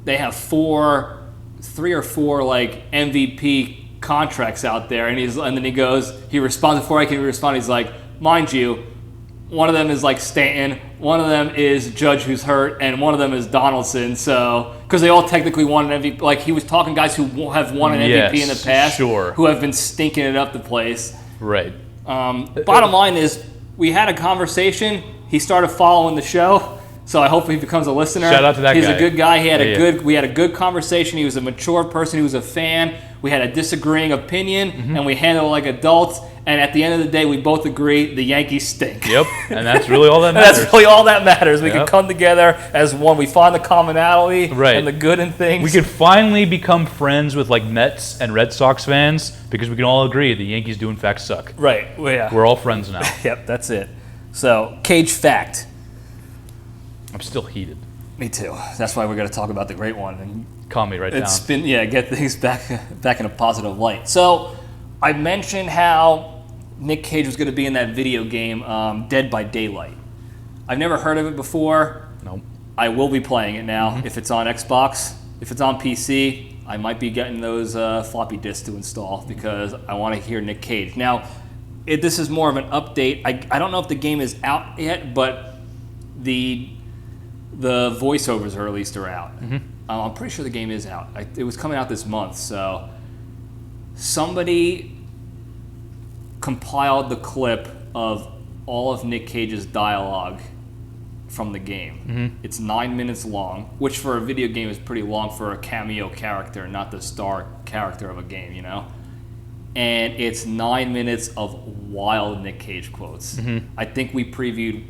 They have 3 or 4 MVP contracts out there, and then he responds before I can respond. He's like, mind you, one of them is like Stanton, one of them is Judge who's hurt, and one of them is Donaldson. So because they all technically won an MVP. Like, he was talking guys who have won an MVP in the past, who have been stinking it up the place. Right. Bottom line is, we had a conversation. He started following the show. So I hope he becomes a listener. Shout out to that guy. He's a good guy. We had a good conversation. He was a mature person. He was a fan. We had a disagreeing opinion, and we handled it like adults. And at the end of the day, we both agree the Yankees stink. Yep, and that's really all that matters. That's really all that matters. We can come together as one. We find the commonality and the good in things. We could finally become friends with Mets and Red Sox fans because we can all agree the Yankees do in fact suck. Right. Well, yeah. We're all friends now. Yep, that's it. So, Cage fact. I'm still heated. Me too. That's why we're going to talk about the great one. And calm me right down. Get things back in a positive light. So, I mentioned how Nic Cage was going to be in that video game, Dead by Daylight. I've never heard of it before. Nope. I will be playing it now if it's on Xbox. If it's on PC, I might be getting those floppy disks to install because I want to hear Nic Cage. Now, this is more of an update. I don't know if the game is out yet, but the voiceovers are out. I'm pretty sure the game is out. It was coming out this month, so somebody compiled the clip of all of Nic Cage's dialogue from the game. It's 9 minutes long, which for a video game is pretty long for a cameo character, not the star character of a game, you know? And it's 9 minutes of wild Nic Cage quotes. I think we previewed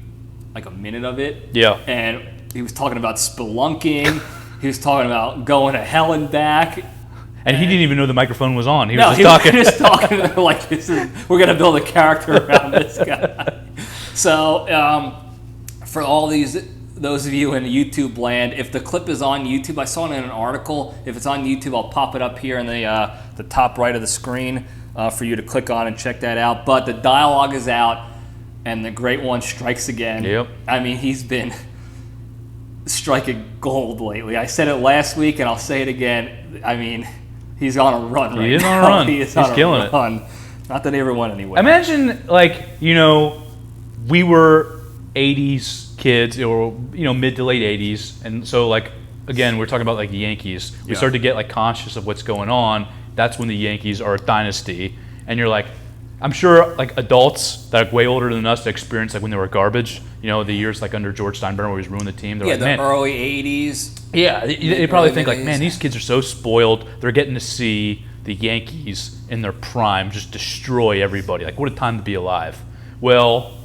a minute of it. Yeah. And he was talking about spelunking. He was talking about going to hell and back. And he didn't even know the microphone was on. He was just talking like we're going to build a character around this guy. So for all those of you in YouTube land, if the clip is on YouTube, I saw it in an article. If it's on YouTube, I'll pop it up here in the top right of the screen. for you to click on and check that out. But the dialogue is out, and the great one strikes again. Yep. I mean, he's been striking gold lately. I said it last week, and I'll say it again. I mean, he's on a run right now. He is on a run. He's killing it. Not that he ever went anywhere. Imagine, we were 80s kids, or, mid to late 80s. And so, again, we're talking about, the Yankees. We start to get, conscious of what's going on. That's when the Yankees are a dynasty. And you're like, I'm sure, adults that are way older than us that experienced, when they were garbage, the years, under George Steinbrenner where he's ruined the team. They're the early 80s. Yeah, they probably think, man, these kids are so spoiled. They're getting to see the Yankees in their prime just destroy everybody. What a time to be alive. Well,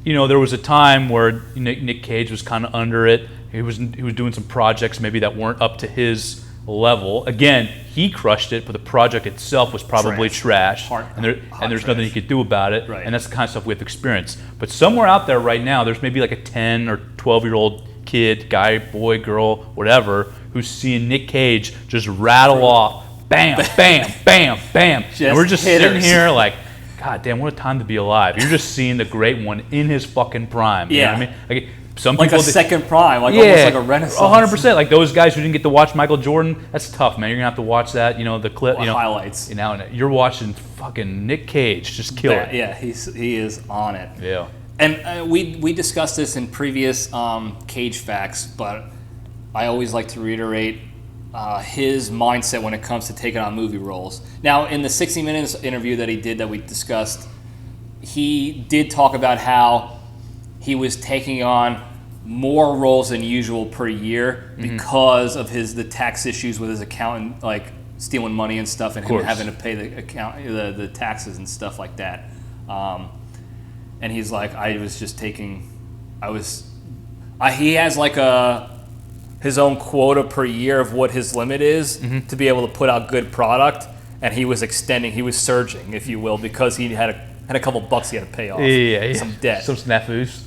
there was a time where Nic Cage was kind of under it. He was doing some projects maybe that weren't up to his level. Again, he crushed it, but the project itself was probably trash. And there's nothing he could do about it. Right. And that's the kind of stuff we have to experience. But somewhere out there right now, there's maybe a 10 or 12-year-old kid, guy, boy, girl, whatever, who's seeing Nic Cage just rattle off, bam, bam, bam, bam. And we're just sitting here God damn, what a time to be alive. You're just seeing the great one in his fucking prime. You know what I mean? Some people, second prime, almost like a renaissance. 100%. Those guys who didn't get to watch Michael Jordan, that's tough, man. You're going to have to watch that, the clip. Highlights. And you're watching fucking Nic Cage just kill it. Yeah, he is on it. Yeah. And we discussed this in previous Cage Facts, but I always like to reiterate his mindset when it comes to taking on movie roles. Now, in the 60 Minutes interview that he did that we discussed, he did talk about how he was taking on more roles than usual per year because of the tax issues with his accountant, stealing money and stuff, and him having to pay the taxes and stuff like that. And he's like, he has his own quota per year of what his limit is to be able to put out good product, and he was surging, if you will, because he had a couple bucks he had to pay off, some debt, some snafus.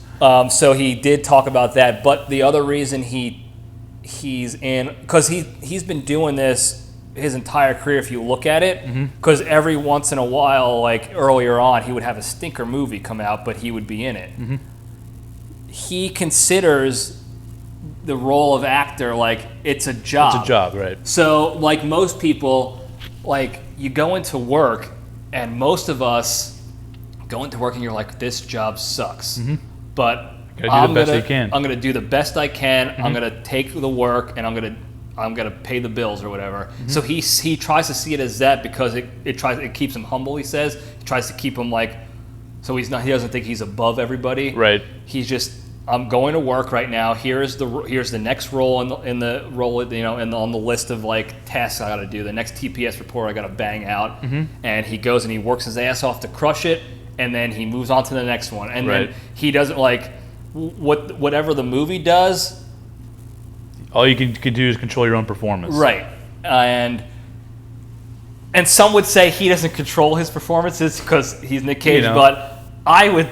So he did talk about that, but the other reason he's in, because he's been doing this his entire career, if you look at it, because every once in a while, earlier on, he would have a stinker movie come out, but he would be in it. He considers the role of actor it's a job. It's a job, right? So most people, you go into work, and most of us go into work and you're like, this job sucks. But I'm going to do the best I can. I'm going to take the work, and I'm going to pay the bills or whatever. So he tries to see it as that because it keeps him humble. He says he tries to keep him so he doesn't think he's above everybody. Right. He's just, I'm going to work right now. Here's the next role in the role, and on the list of tasks I got to do. The next TPS report I got to bang out, and he goes and he works his ass off to crush it. And then he moves on to the next one. And then he doesn't whatever the movie does. All you can do is control your own performance. Right. And some would say he doesn't control his performances because he's Nic Cage. But I would,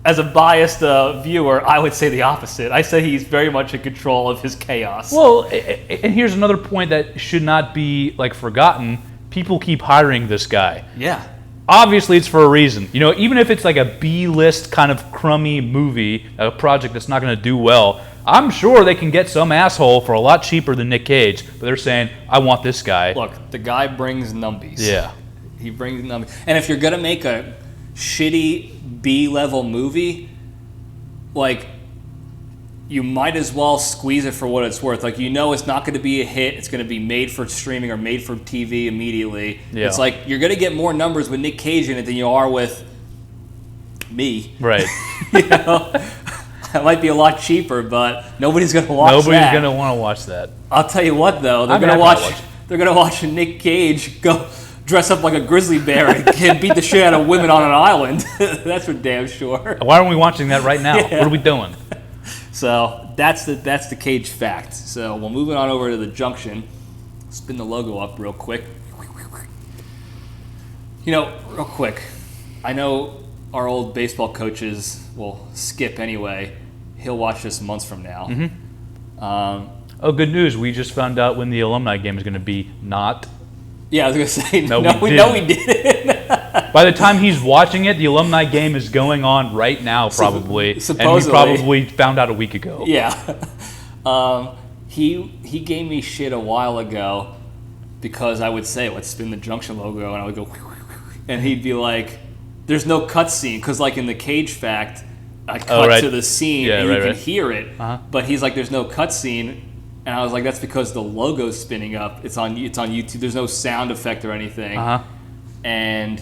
as a biased viewer, I would say the opposite. I say he's very much in control of his chaos. Well, and here's another point that should not be forgotten. People keep hiring this guy. Yeah. Obviously, it's for a reason. Even if it's a B-list kind of crummy movie, a project that's not going to do well, I'm sure they can get some asshole for a lot cheaper than Nic Cage. But they're saying, I want this guy. Look, the guy brings numbies. Yeah. He brings numbies. And if you're going to make a shitty B-level movie, you might as well squeeze it for what it's worth. It's not going to be a hit. It's going to be made for streaming or made for TV immediately. Yeah. It's you're going to get more numbers with Nic Cage in it than you are with me. Right. It might be a lot cheaper, but nobody's going to watch that. Nobody's going to want to watch that. I'll tell you what, though. They're going to watch Nic Cage go dress up like a grizzly bear and beat the shit out of women on an island. That's for damn sure. Why aren't we watching that right now? Yeah. What are we doing? So that's the Cage fact. So we're moving on over to the Junction. Spin the logo up real quick. Real quick. I know our old baseball coaches will skip anyway. He'll watch this months from now. Good news. We just found out when the alumni game is going to be not. Yeah, I was going to say, no, we didn't. By the time he's watching it, the alumni game is going on right now, probably. Supposedly. And he probably found out a week ago. Yeah. He gave me shit a while ago because I would say, let's spin the Junction logo, and I would go, and he'd be like, there's no cutscene, because like in the Cage Fact, I cut to the scene and you can hear it, but he's like, there's no cutscene, and I was like, that's because the logo's spinning up. It's on YouTube. There's no sound effect or anything, and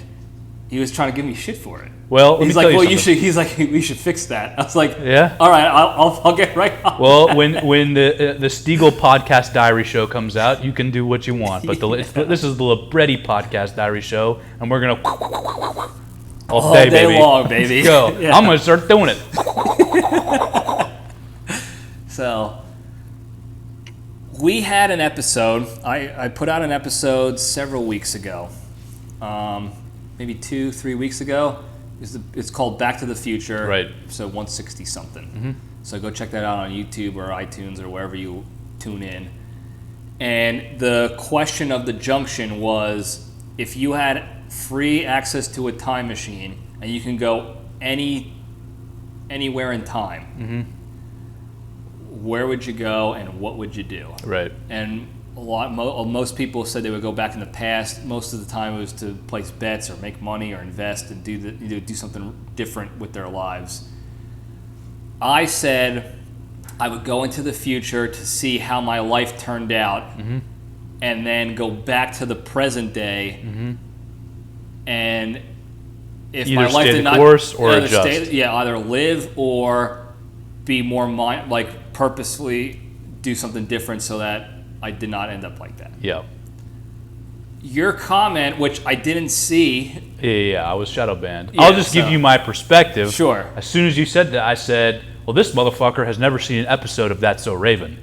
he was trying to give me shit for it. Well, he's like, he's like, we should fix that. I was like, yeah, all right, I'll get right on. Well, when the Stiegel Podcast Diary Show comes out, you can do what you want. But this is the Libretti Podcast Diary Show, and we're gonna all day baby. Long, baby. Go. Yeah. I'm gonna start doing it. So we had an episode. I put out an episode several weeks ago, maybe 2-3 weeks ago. It's called Back to the Future, right? So 160 something. So go check that out on YouTube or iTunes or wherever you tune in. And the question of the Junction was, if you had free access to a time machine and you can go anywhere in time, where would you go and what would you do? Right. And most people said they would go back in the past. Most of the time it was to place bets or make money or invest and do something different with their lives. I said I would go into the future to see how my life turned out, and then go back to the present day, and if either my life did not course or adjust. Either live or be more purposefully do something different so that I did not end up like that. Yeah. Your comment, which I didn't see. Yeah, I was shadow banned. Yeah, I'll just give you my perspective. Sure. As soon as you said that, I said, well, this motherfucker has never seen an episode of That's So Raven.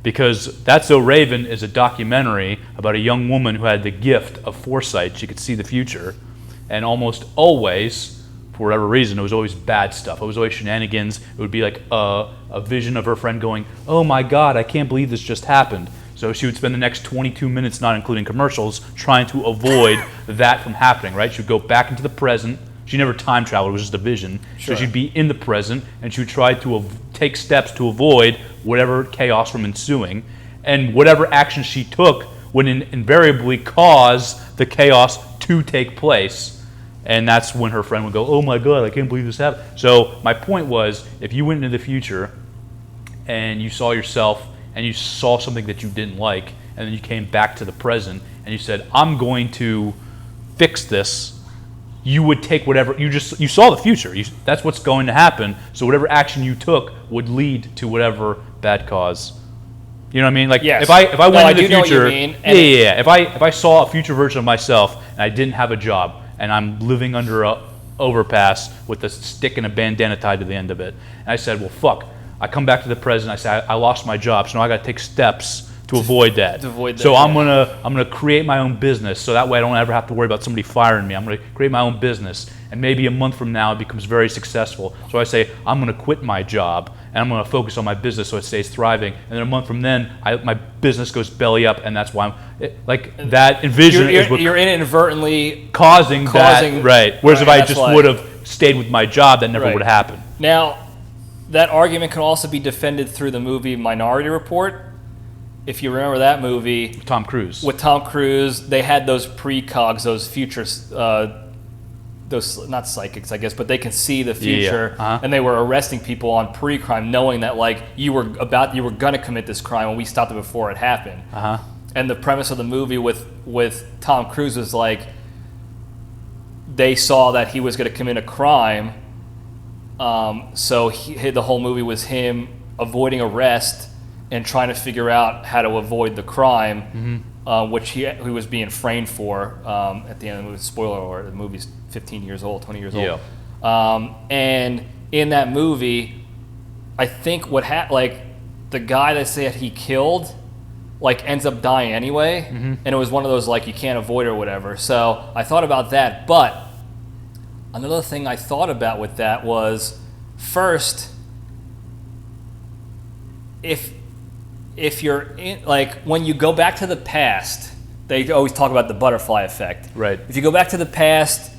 Because That's So Raven is a documentary about a young woman who had the gift of foresight. She could see the future. And almost always, for whatever reason, it was always bad stuff. It was always shenanigans. It would be like a vision of her friend going, oh my God, I can't believe this just happened. So she would spend the next 22 minutes, not including commercials, trying to avoid that from happening, right? She would go back into the present. She never time traveled, it was just a vision. Sure. So she'd be in the present, and she would try to take steps to avoid whatever chaos from ensuing. And whatever action she took would invariably cause the chaos to take place. And that's when her friend would go, oh my God, I can't believe this happened. So my point was, if you went into the future and you saw yourself and you saw something that you didn't like, and then you came back to the present and you said, I'm going to fix this, you would take whatever, you saw the future. That's what's going to happen. So whatever action you took would lead to whatever bad cause. You know what I mean? Like, yes. if I went into the know what you future, mean. If I saw a future version of myself and I didn't have a job and I'm living under a overpass with a stick and a bandana tied to the end of it, and I said, well, fuck. I come back to the present. I say I lost my job, so now I got to take steps to avoid that. So I'm gonna create my own business, so that way I don't ever have to worry about somebody firing me. I'm gonna create my own business, and maybe a month from now it becomes very successful. So I say I'm gonna quit my job and I'm gonna focus on my business so it stays thriving. And then a month from then, my business goes belly up, and that's why that envision is what you're inadvertently causing that, right? Whereas if I just would have stayed with my job, that never would have happened. Now, that argument can also be defended through the movie Minority Report. If you remember that movie. With Tom Cruise. They had those precogs, those futures, those, not psychics, I guess, but they can see the future. Yeah. And they were arresting people on pre-crime, knowing that, like, you were going to commit this crime, and we stopped it before it happened. And the premise of the movie with Tom Cruise was, like, they saw that he was going to commit a crime. So the whole movie was him avoiding arrest and trying to figure out how to avoid the crime, which he was being framed for at the end of the movie. Spoiler alert, the movie's 15 years old, 20 years old. And in that movie, I think the guy that said he killed, ends up dying anyway, and it was one of those, you can't avoid or whatever. So I thought about that, but another thing I thought about with that was, first, if you're in, when you go back to the past, they always talk about the butterfly effect. Right. If you go back to the past,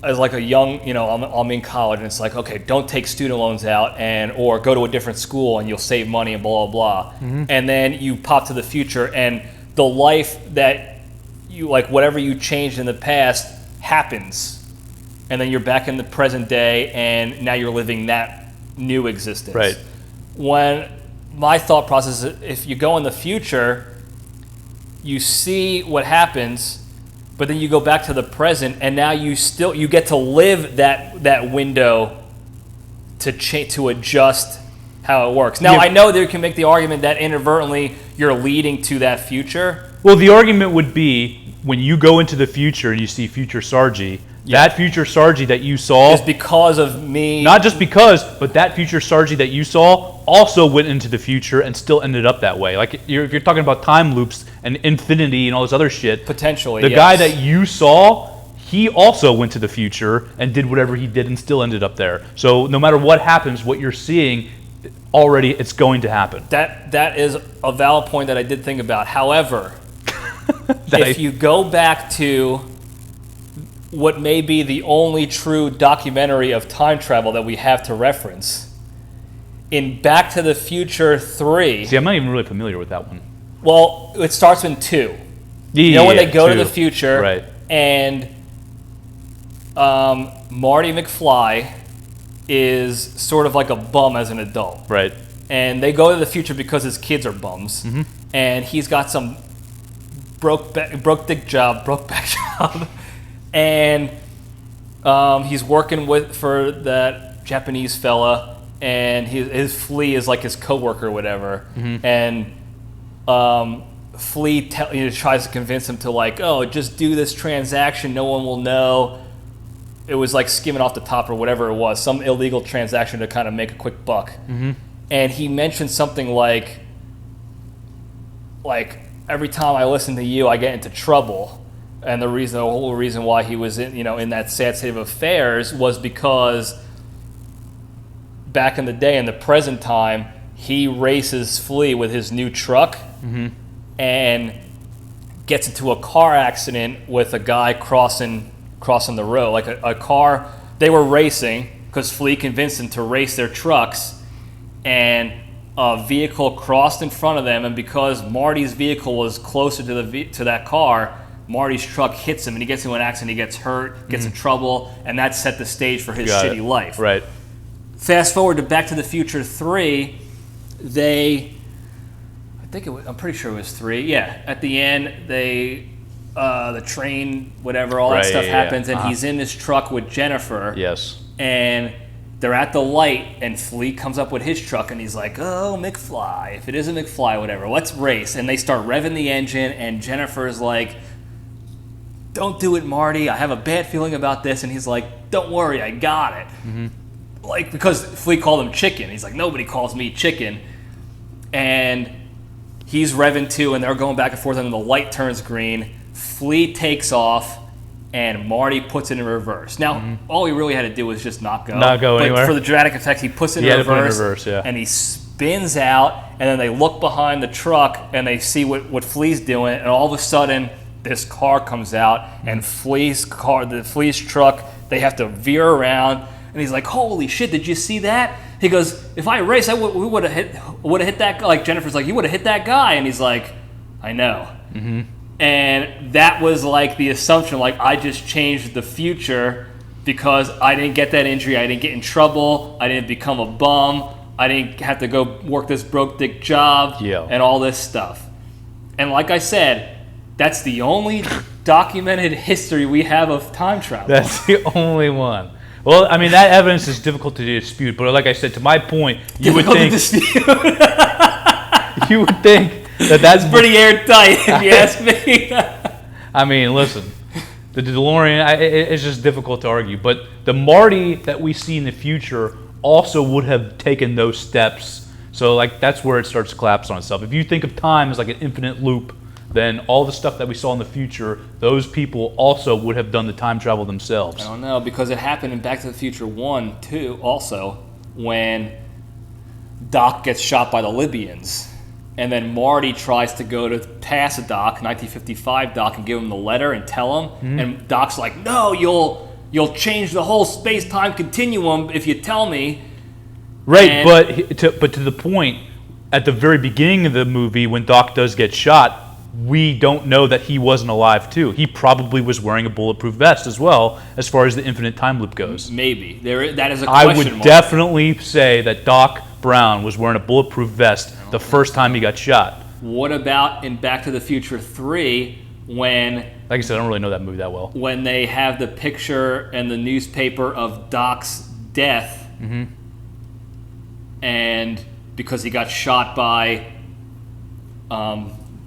as like a young, I'm in college, and it's like, okay, don't take student loans out or go to a different school and you'll save money and blah, blah, blah. And then you pop to the future and the life that you, like whatever you changed in the past happens. And then you're back in the present day and now you're living that new existence. Right. When my thought process is, if you go in the future, you see what happens, but then you go back to the present, and now you get to live that window to adjust how it works. Now, I know there can make the argument that inadvertently you're leading to that future. Well, the argument would be when you go into the future and you see future Sargi, that future Sargi that you saw is because of me. Not just because, but that future Sargi that you saw also went into the future and still ended up that way. Like if you're talking about time loops and infinity and all this other shit, potentially the guy that you saw, he also went to the future and did whatever he did and still ended up there. So no matter what happens, what you're seeing already, it's going to happen. That is a valid point that I did think about. However, if you go back to what may be the only true documentary of time travel that we have to reference, in Back to the Future 3... See, I'm not even really familiar with that one. Well, it starts in 2. When they go to the future, right. And Marty McFly is sort of like a bum as an adult. Right. And they go to the future because his kids are bums. Mm-hmm. And he's got some broke back job. And he's working for that Japanese fella, and his Flea is like his coworker or whatever. Mm-hmm. And Flea tries to convince him to like, oh, just do this transaction, no one will know. It was like skimming off the top or whatever it was, some illegal transaction to kind of make a quick buck. Mm-hmm. And he mentioned something like every time I listen to you, I get into trouble. And the whole reason why he was in that sad state of affairs was because back in the day, in the present time, he races Flea with his new truck. Mm-hmm. And gets into a car accident with a guy crossing the road. Like a car, they were racing because Flea convinced them to race their trucks, and a vehicle crossed in front of them, and because Marty's vehicle was closer to that car, Marty's truck hits him and he gets into an accident, he gets hurt, gets in trouble, and that set the stage for his shitty life. Right. Fast forward to Back to the Future 3, I'm pretty sure it was 3. Yeah, at the end, the train, whatever, all that stuff happens, and he's in his truck with Jennifer. Yes. And they're at the light, and Flea comes up with his truck, and he's like, oh, McFly. If it isn't McFly, whatever, let's race. And they start revving the engine, and Jennifer's like, don't do it, Marty. I have a bad feeling about this. And he's like, don't worry, I got it. Mm-hmm. Like, because Flea called him chicken. He's like, nobody calls me chicken. And he's revving too, and they're going back and forth, and the light turns green. Flea takes off, and Marty puts it in reverse. Now, all he really had to do was just not go anywhere. But for the dramatic effect, he puts it in reverse, and he spins out, and then they look behind the truck, and they see what Flea's doing, and all of a sudden, this car comes out, and the Flea's truck, they have to veer around, and he's like, holy shit, did you see that? He goes, if I raced, we would have hit that guy. Like, Jennifer's like, you would have hit that guy. And he's like, I know. Mm-hmm. And that was like the assumption, like, I just changed the future because I didn't get that injury. I didn't get in trouble. I didn't become a bum. I didn't have to go work this broke dick job and all this stuff. And like I said, that's the only documented history we have of time travel. That's the only one. Well, I mean, that evidence is difficult to dispute, but like I said, to my point, you would think that's pretty airtight, if you ask me. I mean, listen, the DeLorean, it's just difficult to argue, but the Marty that we see in the future also would have taken those steps. So, like, that's where it starts to collapse on itself. If you think of time as like an infinite loop, then all the stuff that we saw in the future, those people also would have done the time travel themselves. I don't know, because it happened in Back to the Future 1, too, also, when Doc gets shot by the Libyans. And then Marty tries to go to pass a Doc, 1955 Doc, and give him the letter and tell him. Mm-hmm. And Doc's like, no, you'll you'll change the whole space-time continuum if you tell me. Right, And- but to the point, at the very beginning of the movie, when Doc does get shot, we don't know that he wasn't alive too. He probably was wearing a bulletproof vest as well, as far as the infinite time loop goes. Maybe that is a I question would mark. definitely say that Doc Brown was wearing a bulletproof vest the first time he got shot. What about in Back to the Future 3 when Like I said, I don't really know that movie that well. when they have the picture in the newspaper of Doc's death, and because he got shot by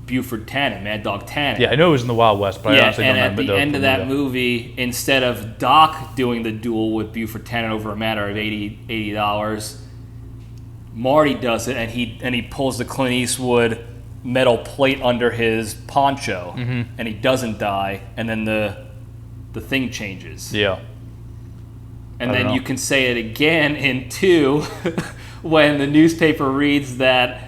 Buford Tannen, Mad Dog Tannen. Yeah, I know it was in the Wild West, but I Yeah, honestly and don't at remember the end of that movie. movie, instead of Doc doing the duel with Buford Tannen over a matter of $80, Marty does it, and he pulls the Clint Eastwood metal plate under his poncho, and he doesn't die, and then the thing changes. Yeah. And I don't then know. you can say it again in 2 when the newspaper reads that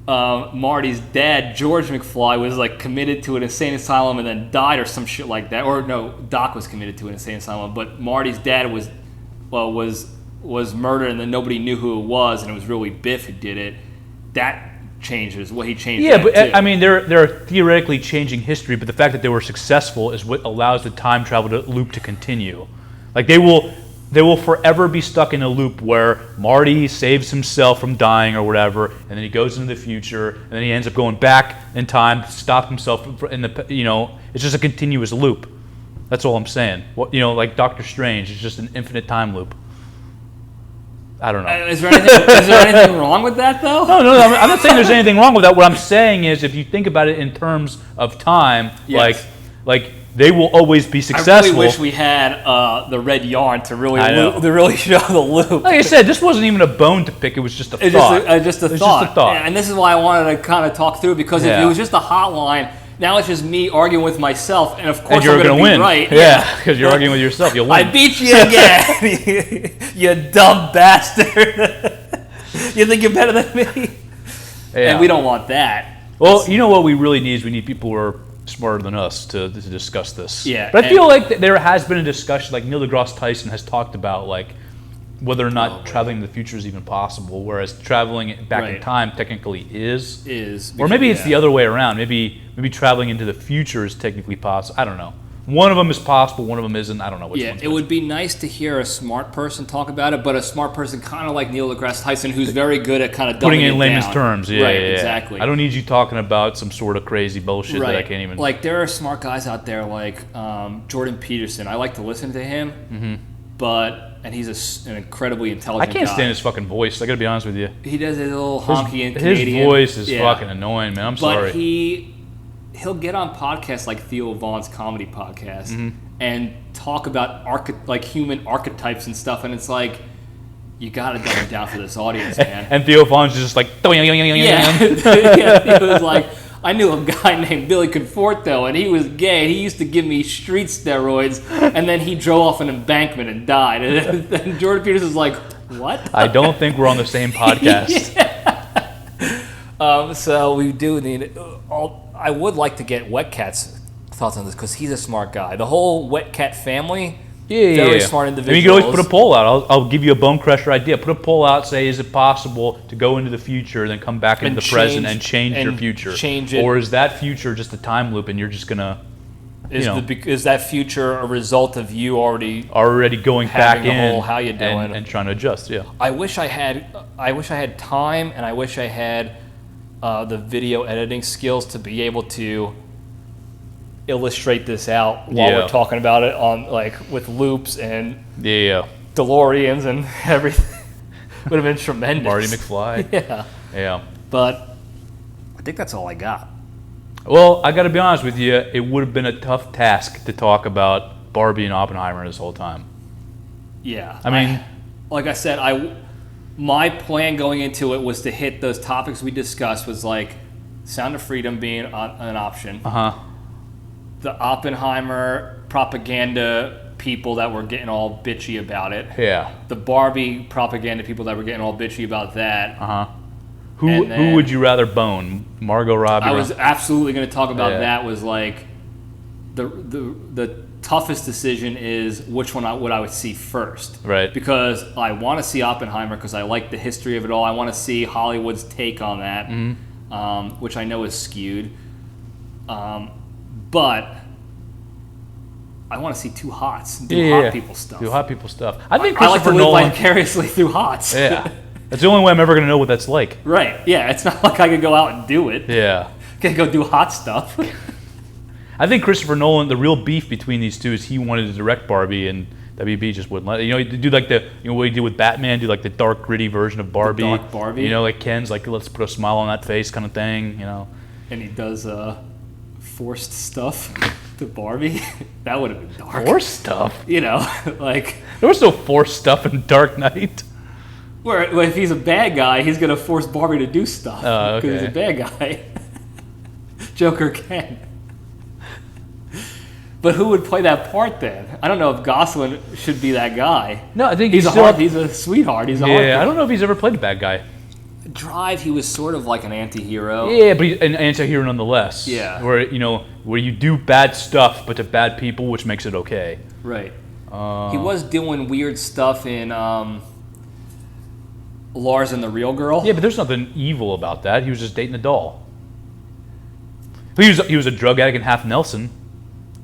Marty's dad, George McFly, was like committed to an insane asylum and then died or some shit like that. Or no, Doc was committed to an insane asylum, but Marty's dad was murdered and then nobody knew who it was, and it was really Biff who did it. That changes what he changed. Yeah, that but too. I mean, they're theoretically changing history, but the fact that they were successful is what allows the time travel loop to continue. Like they will forever be stuck in a loop where Marty saves himself from dying or whatever, and then he goes into the future, and then he ends up going back in time to stop himself in the. It's just a continuous loop. That's all I'm saying. Like Doctor Strange, it's just an infinite time loop. I don't know. Is there anything wrong with that though? No, I'm not saying there's anything wrong with that. What I'm saying is, if you think about it in terms of time, Yes. like they will always be I successful. really wish we had the red yarn to really I know. to really show the loop. Like I said, this wasn't even a bone to pick. It was just a It's thought. just a It's thought. just a thought. Yeah, and this is why I wanted to kind of talk through, because if Yeah. it was just a hotline, now it's just me arguing with myself, and of course And you're I'm going to win. be right. Yeah, because you're arguing with yourself. You'll I win. beat you again, you dumb bastard. You think you're better than me? Yeah. And we don't want that. Well, you know what we really need is we need people who are smarter than us to discuss this. Yeah, But I and- feel like there has been a discussion, like Neil deGrasse Tyson has talked about, like whether or not traveling to the future is even possible, whereas traveling back in Right. time technically is. Or maybe it's yeah. the other way around. Maybe traveling into the future is technically possible. I don't know. One of them is possible, one of them isn't. I don't know which Yeah, one's it would be nice to hear a smart person talk about it, but a smart person kind of like Neil deGrasse Tyson, who's very good at kind of putting dumbing it in it layman's down. terms. Yeah, right, yeah, yeah. exactly. I don't need you talking about some sort of crazy bullshit that I can't even. Like, there are smart guys out there like Jordan Peterson. I like to listen to him, and he's an incredibly I intelligent can't guy. stand his fucking voice. I gotta be honest with you. He does his little honky and His Canadian. voice is Yeah. fucking annoying, man. I'm sorry. But he'll get on podcasts like Theo Vaughn's comedy podcast and talk about human archetypes and stuff, and it's like, you gotta dumb it down for this audience, man. And Theo Vaughn's just like, Yeah, yeah, he was like, I knew a guy named Billy Conforto, and he was gay. He used to give me street steroids, and then he drove off an embankment and died. And then Jordan Peterson's like, what? I don't think we're on the same podcast. So we do need. I would like to get Wet Cat's thoughts on this, because he's a smart guy. The whole Wet Cat family, very smart individuals. I mean, you can always put a poll out. I'll give you a bone crusher idea. Put a poll out. Say, is it possible to go into the future, then come back into the present and change your future? Change it. Or is that future just a time loop, and you're just gonna Is that future a result of you already going back having the in whole how you doing and trying to adjust? Yeah. I wish I had time, and I wish I had the video editing skills to be able to illustrate this out while we're talking about it on with loops and Yeah. DeLoreans and everything. Would have been tremendous. Marty McFly. Yeah. Yeah. But I think that's all I got. Well, I got to be honest with you. It would have been a tough task to talk about Barbie and Oppenheimer this whole time. Yeah. I mean, like I said, my plan going into it was to hit those topics we discussed, was like Sound of Freedom being an option. The Oppenheimer propaganda people that were getting all bitchy about it. Yeah. The Barbie propaganda people that were getting all bitchy about that. Who would you rather bone, Margot Robbie? I was absolutely going to talk about Yeah. that. Was like the toughest decision is which one would I would see first. Right. Because I want to see Oppenheimer because I like the history of it all. I want to see Hollywood's take on that, which I know is skewed. But I want to see two hots do hot people stuff. Do hot people stuff. I think I like to Christopher live Nolan. vicariously through hots. Yeah. That's the only way I'm ever going to know what that's like. Right. Yeah. It's not like I could go out and do it. Yeah. Can't go do hot stuff. I think Christopher Nolan, the real beef between these two is he wanted to direct Barbie and WB just wouldn't let it. You know, do like what he did with Batman, do like the dark, gritty version of Barbie. The dark Barbie. You know, like Ken's like, let's put a smile on that face kind of thing, you know. And he does forced stuff to Barbie. That would have been dark. Forced stuff? You know, like... There was no forced stuff in Dark Knight. Where if he's a bad guy, he's going to force Barbie to do stuff. Oh, okay. Because he's a bad guy. Joker can. But who would play that part then? I don't know if Gosling should be that guy. No, I think he's a sweetheart. He's a hard. Yeah, I don't know if he's ever played a bad guy. Drive, he was sort of like an anti-hero. Yeah, but he's an anti-hero nonetheless. Yeah. Where you do bad stuff, but to bad people, which makes it okay. Right. He was doing weird stuff in Lars and the Real Girl. Yeah, but there's nothing evil about that. He was just dating a doll. He was a drug addict in Half Nelson.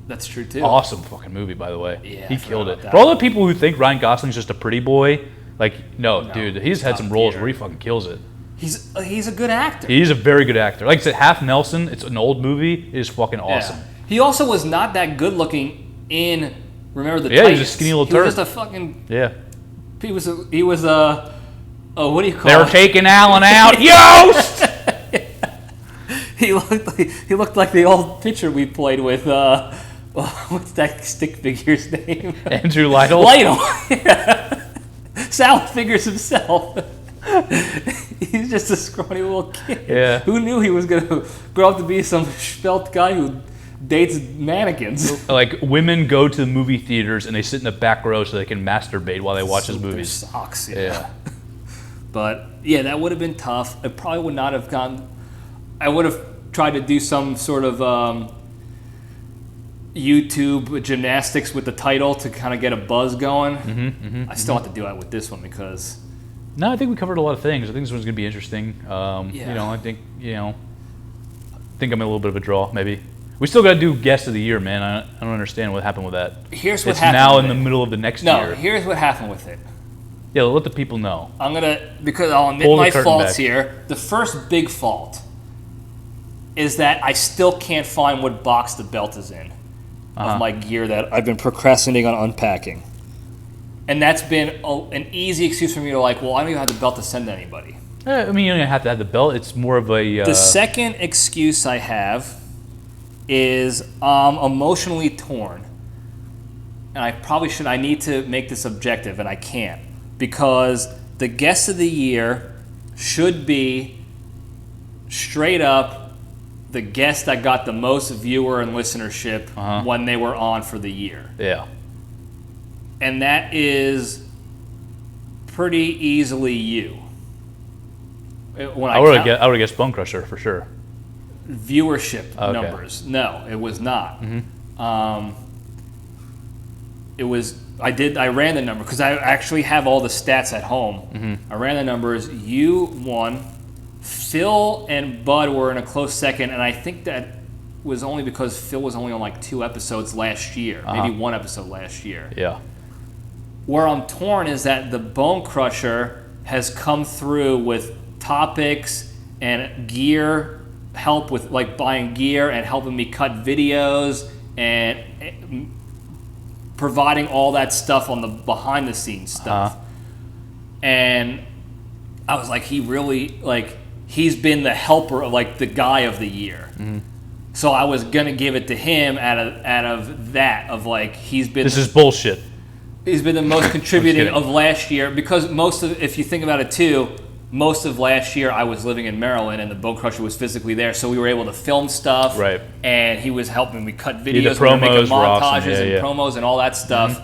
That's true too. Awesome fucking movie, by the way. Yeah, he killed it. that. For all the people who think Ryan Gosling's just a pretty boy, like, no, dude, he's had some roles theater. where he fucking kills it. He's a good actor. He's a very good actor. Like I said, Half Nelson, it's an old movie. It is fucking awesome. Yeah. He also was not that good looking in Remember the Yeah, Titans. he was a skinny little He was turd. just a fucking... Yeah. He was a what do you call They were it? taking Alan out. Yost! He looked like the old pitcher we played with. What's that stick figure's name? Andrew Lytle. Yeah. Sal figures himself. He's just a scrawny little kid. Yeah. Who knew he was gonna grow up to be some svelte guy who dates mannequins? Like, women go to the movie theaters and they sit in the back row so they can masturbate while they watch his Their movies. socks. Yeah. But yeah, that would have been tough. It probably would not have gone. I would have tried to do some sort of YouTube gymnastics with the title to kind of get a buzz going. I still have to do that with this one because. No, I think we covered a lot of things. I think this one's going to be interesting. Yeah. You know, I think I'm a little bit of a draw, maybe. We still got to do guest of the year, man. I don't understand what happened with that. Here's what it's happened. now with in the it. middle of the next No, year. here's what happened with it. Yeah, let the people know. Because I'll admit Pull the my curtain faults back. here. The first big fault is that I still can't find what box the belt is in of my gear that I've been procrastinating on unpacking. And that's been an easy excuse for me to well, I don't even have the belt to send to anybody. I mean, you don't have to have the belt. It's more of a... The second excuse I have is emotionally torn. And I need to make this objective, and I can't. Because the guest of the year should be straight up the guest that got the most viewer and listenership when they were on for the year. Yeah. And that is pretty easily you. I would have guessed Bone Crusher for sure. Viewership numbers. No, it was not. It was. I ran the number because I actually have all the stats at home. I ran the numbers. You won. Phil and Bud were in a close second, and I think that was only because Phil was only on 2 episodes last year, maybe 1 episode last year. Yeah. Where I'm torn is that the Bone Crusher has come through with topics and gear help with buying gear and helping me cut videos and providing all that stuff on the behind the scenes stuff. And I was he really he's been the helper of the guy of the year. So I was gonna give it to him out of that he's been. This is bullshit. He's been the most contributing of last year because if you think about it too, most of last year I was living in Maryland and the Bone Crusher was physically there, so we were able to film stuff. Right. And he was helping me cut videos, the promos we were making were awesome. montages and promos and all that stuff.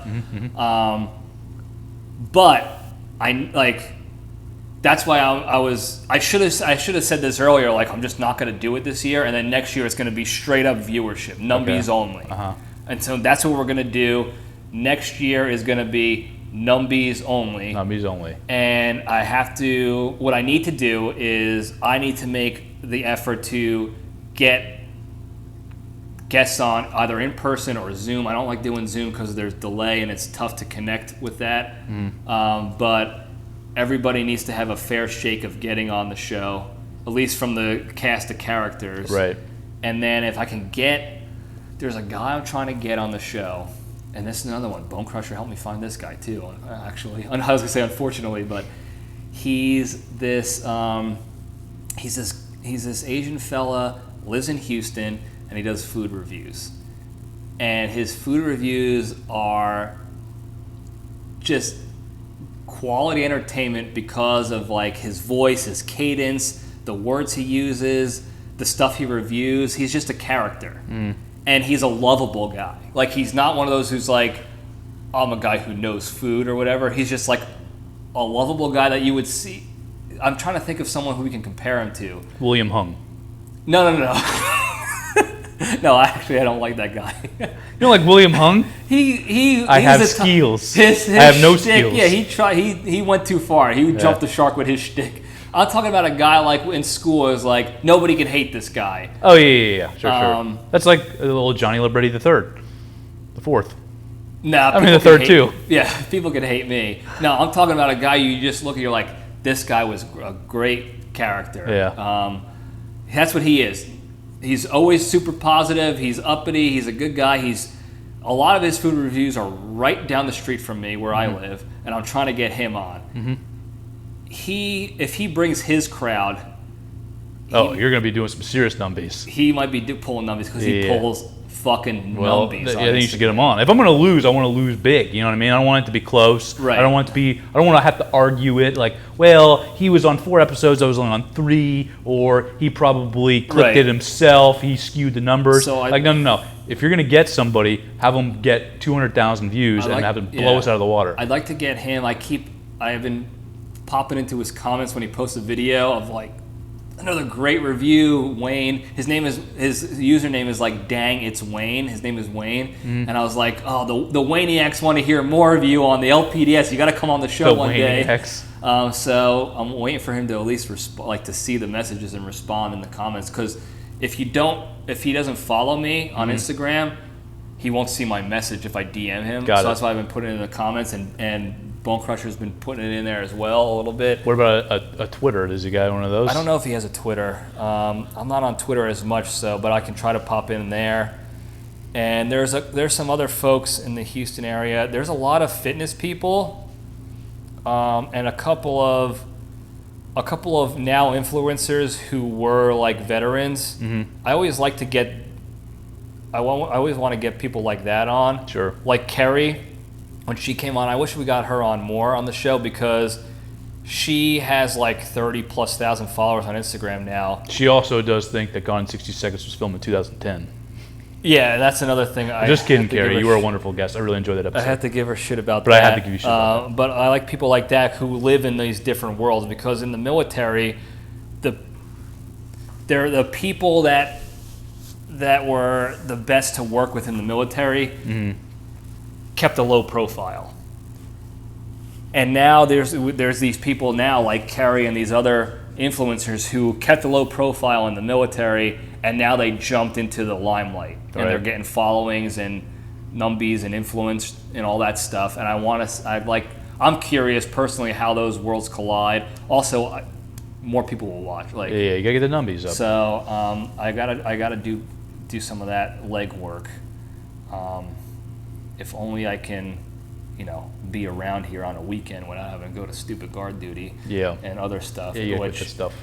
But that's why I should have said this earlier. I'm just not going to do it this year, and then next year it's going to be straight up viewership, numbies only. And so that's what we're going to do. Next year is going to be numbies only. Numbies only. And what I need to do is I need to make the effort to get guests on either in person or Zoom. I don't like doing Zoom because there's delay and it's tough to connect with that. But everybody needs to have a fair shake of getting on the show, at least from the cast of characters. Right. And then if I can there's a guy I'm trying to get on the show, and this is another one. Bone Crusher helped me find this guy too, actually. I was going to say unfortunately, but he's this Asian fella, lives in Houston, and he does food reviews. And his food reviews are just quality entertainment because of like his voice, his cadence, the words he uses, the stuff he reviews. He's just a character. And he's a lovable guy. Like, he's not one of those who's like, I'm a guy who knows food or whatever. He's just like a lovable guy that you would see. I'm trying to think of someone who we can compare him to. William Hung. No. No, actually, I don't like that guy. You don't like William Hung? I have skills. I have no skills. Yeah, he went too far. He jumped the shark with his shtick. I'm talking about a guy like in school is like, nobody can hate this guy. Oh, yeah. Sure. That's like a little Johnny Libretti the third. The fourth. Nah, the third too. Yeah, people can hate me. No, I'm talking about a guy you just look at, you're like, this guy was a great character. Yeah. That's what he is. He's always super positive. He's uppity. He's a good guy. A lot of his food reviews are right down the street from me where I live, and I'm trying to get him on. If he brings his crowd, you're going to be doing some serious numbies. He might be pulling numbies because he pulls fucking numbies. I think you should get him on. If I'm going to lose, I want to lose big. You know what I mean? I don't want it to be close. Right. I don't want to have to argue it like, well, he was on 4 episodes, I was only on 3, or he probably clicked it himself, he skewed the numbers. So no. If you're going to get somebody, have them get 200,000 views and have them blow us out of the water. I'd like to get him. I have been popping into his comments when he posts a video of like, another great review, Wayne. His username is like, dang, it's Wayne. His name is Wayne. And I was like, oh, the Wayniacs want to hear more of you on the LPDS. You got to come on the show one day. So I'm waiting for him to at least to see the messages and respond in the comments. Because if he doesn't follow me on Instagram, he won't see my message if I DM him. That's why I've been putting it in the comments, and Bone Crusher's been putting it in there as well a little bit. What about a Twitter? Does he got one of those? I don't know if he has a Twitter. I'm not on Twitter as much, but I can try to pop in there. And there's some other folks in the Houston area. There's a lot of fitness people, and a couple of now influencers who were like veterans. I always like to get. I always want to get people like that on. Sure. Like Carrie. When she came on, I wish we got her on more on the show because she has like 30,000+ followers on Instagram now. She also does think that Gone in 60 Seconds was filmed in 2010. Yeah, that's another thing. Just kidding, Carrie. You were a wonderful guest. I really enjoyed that episode. I had to give her shit about that. But I had to give you shit about that. But I like people like that who live in these different worlds because in the military, they're the people that were the best to work with in the military. Kept a low profile, and now there's these people now like Carrie and these other influencers who kept a low profile in the military, and now they jumped into the limelight, and they're getting followings and numbies and influence and all that stuff. And I'm curious personally how those worlds collide. Also, more people will watch. Like, you gotta get the numbies up. So I gotta do some of that legwork. If only I can, be around here on a weekend without having to go to stupid guard duty and other stuff. Yeah, get that stuff.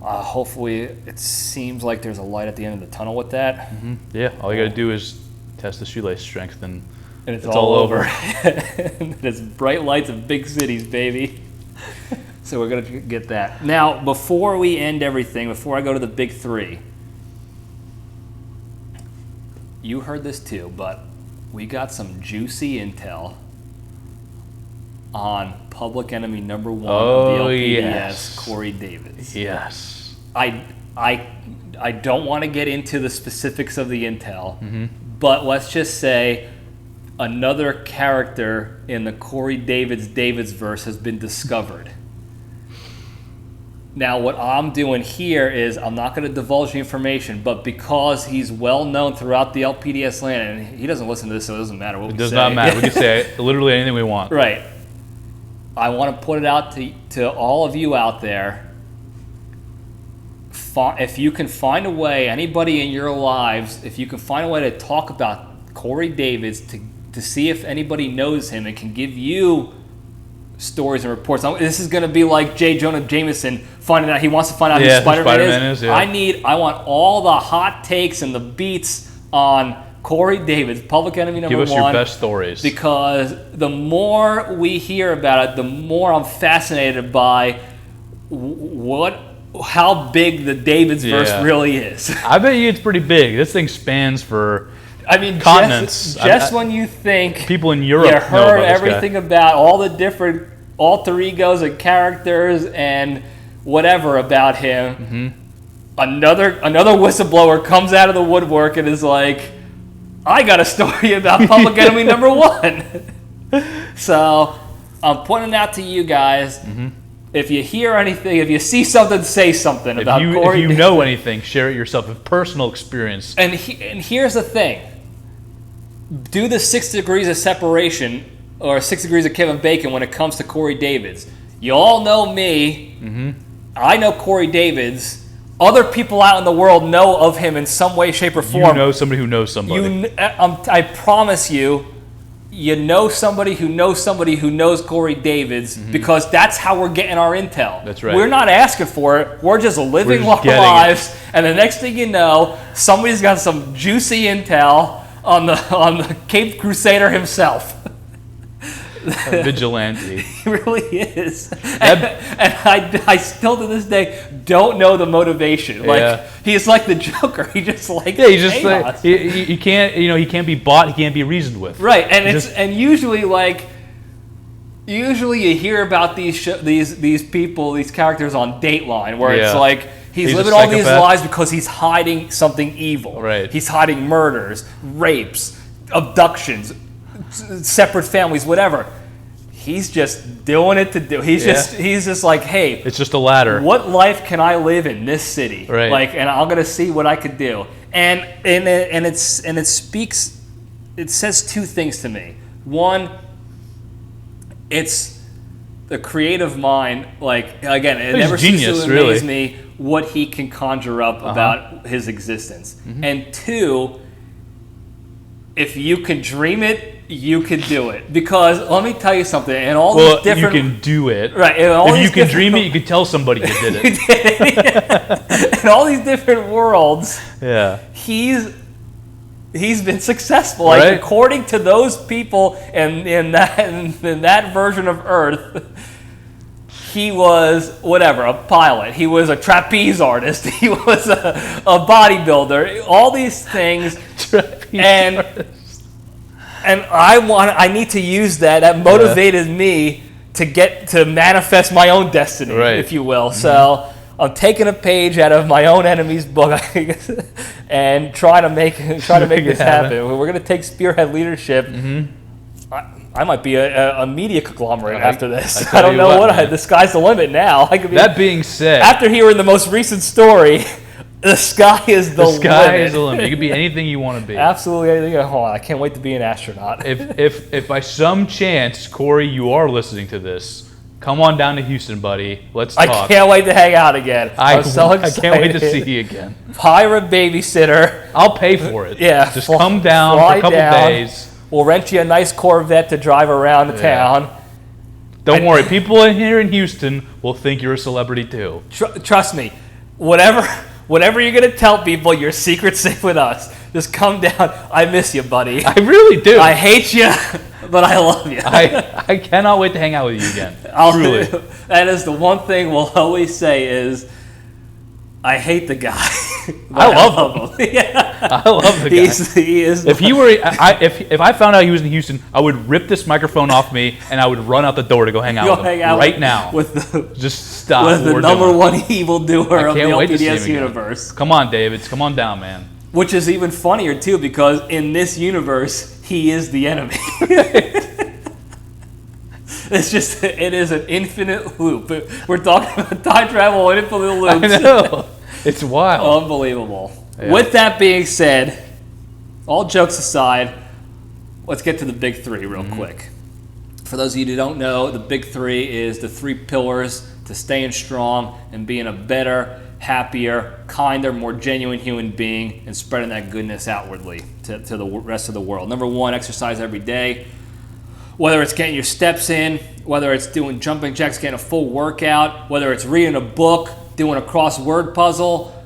Hopefully, it seems like there's a light at the end of the tunnel with that. Yeah, all you got to do is test the shoelace strength, and it's all over. It's bright lights of big cities, baby. So we're going to get that. Now, before we end everything, before I go to the big three, you heard this too, but we got some juicy intel on Public Enemy #1 of the LPDS, Corey Davis. Yes. I don't want to get into the specifics of the intel, but let's just say another character in the Corey Davids verse has been discovered. Now, what I'm doing here is I'm not going to divulge the information, but because he's well known throughout the LPDS land, and he doesn't listen to this, so it doesn't matter what we say. It does not matter. We can say literally anything we want. Right. I want to put it out to all of you out there. If you can find a way, anybody in your lives, if you can find a way to talk about Corey Davids, to see if anybody knows him and can give you stories and reports. This is going to be like J. Jonah Jameson finding out, he wants to find out who Spider-Man is. Yeah. I want all the hot takes and the beats on Corey Davids, Public Enemy number 1. Give us your best stories. Because the more we hear about it, the more I'm fascinated by how big the Davids verse really is. I bet you it's pretty big. This thing spans for continents. Just when you think people in Europe you know heard about everything about all the different alter egos and characters and whatever about him, another whistleblower comes out of the woodwork and is like, I got a story about Public Enemy number 1. So I'm putting it out to you guys. If you hear anything, if you see something, say something about Corey. If you know anything, share it yourself. A personal experience. And here's the thing. Do the 6 degrees of separation or 6 degrees of Kevin Bacon when it comes to Corey Davids. You all know me. I know Corey Davids. Other people out in the world know of him in some way, shape, or form. You know somebody who knows somebody. I promise you, you know somebody who knows Corey Davids because that's how we're getting our intel. That's right. We're not asking for it. We're just living our lives, and the next thing you know, somebody's got some juicy intel on the Cape Crusader himself. A vigilante. He really is. And I still to this day don't know the motivation. Like he's like the Joker. He just like he can't he can't be bought, he can't be reasoned with. Right. And usually you hear about these people, these characters on Dateline where it's like he's living all these lives because he's hiding something evil. Right. He's hiding murders, rapes, abductions, separate families, whatever. He's just doing it to do. He's just like, hey, it's just a ladder. What life can I live in this city? Right. Like, and I'm gonna see what I could do. And it says 2 things to me. One, it's the creative mind. Like, again, it never ceases to amaze me what he can conjure up about his existence. And 2, if you can dream it, you can do it. Because let me tell you something. And all these different, you can do it. Right. If you can dream it, you can tell somebody you did it. In all these different worlds, he's been successful. Like, according to those people in that version of Earth, he was a pilot. He was a trapeze artist. He was a bodybuilder. All these things. And I need to use that. That motivated me to manifest my own destiny, if you will. So I'm taking a page out of my own enemy's book and trying to make this happen. We're going to take spearhead leadership. I might be a media conglomerate after this. I don't know what. The sky's the limit now. That being said, after hearing the most recent story. The sky is the limit. The sky is the limit. You can be anything you want to be. Absolutely anything. Hold on, I can't wait to be an astronaut. If by some chance, Corey, you are listening to this, come on down to Houston, buddy. Let's talk. I can't wait to hang out again. I'm so excited. I can't wait to see you again. Hire a babysitter. I'll pay for it. Yeah. Just come down for a couple days. We'll rent you a nice Corvette to drive around the town. Don't worry. People in here in Houston will think you're a celebrity too. Trust me. Whatever you're going to tell people, your secret's safe with us. Just come down. I miss you, buddy. I really do. I hate you, but I love you. I cannot wait to hang out with you again. Truly. That is the one thing we'll always say is, I hate the guy. I love him. I love the guy. He is. If I found out he was in Houston, I would rip this microphone off me and I would run out the door to go hang out with him right now. Just stop. With the number 1 evildoer of the LPDS universe. Come on, Davids. Come on down, man. Which is even funnier too, because in this universe, he is the enemy. It is an infinite loop. We're talking about time travel and infinite loops. I know. It's wild. Unbelievable. Yeah. With that being said, all jokes aside, let's get to the big three real quick. For those of you who don't know, the big three is the three pillars to staying strong and being a better, happier, kinder, more genuine human being and spreading that goodness outwardly to the rest of the world. Number one, exercise every day. Whether it's getting your steps in, whether it's doing jumping jacks, getting a full workout, whether it's reading a book, doing a crossword puzzle,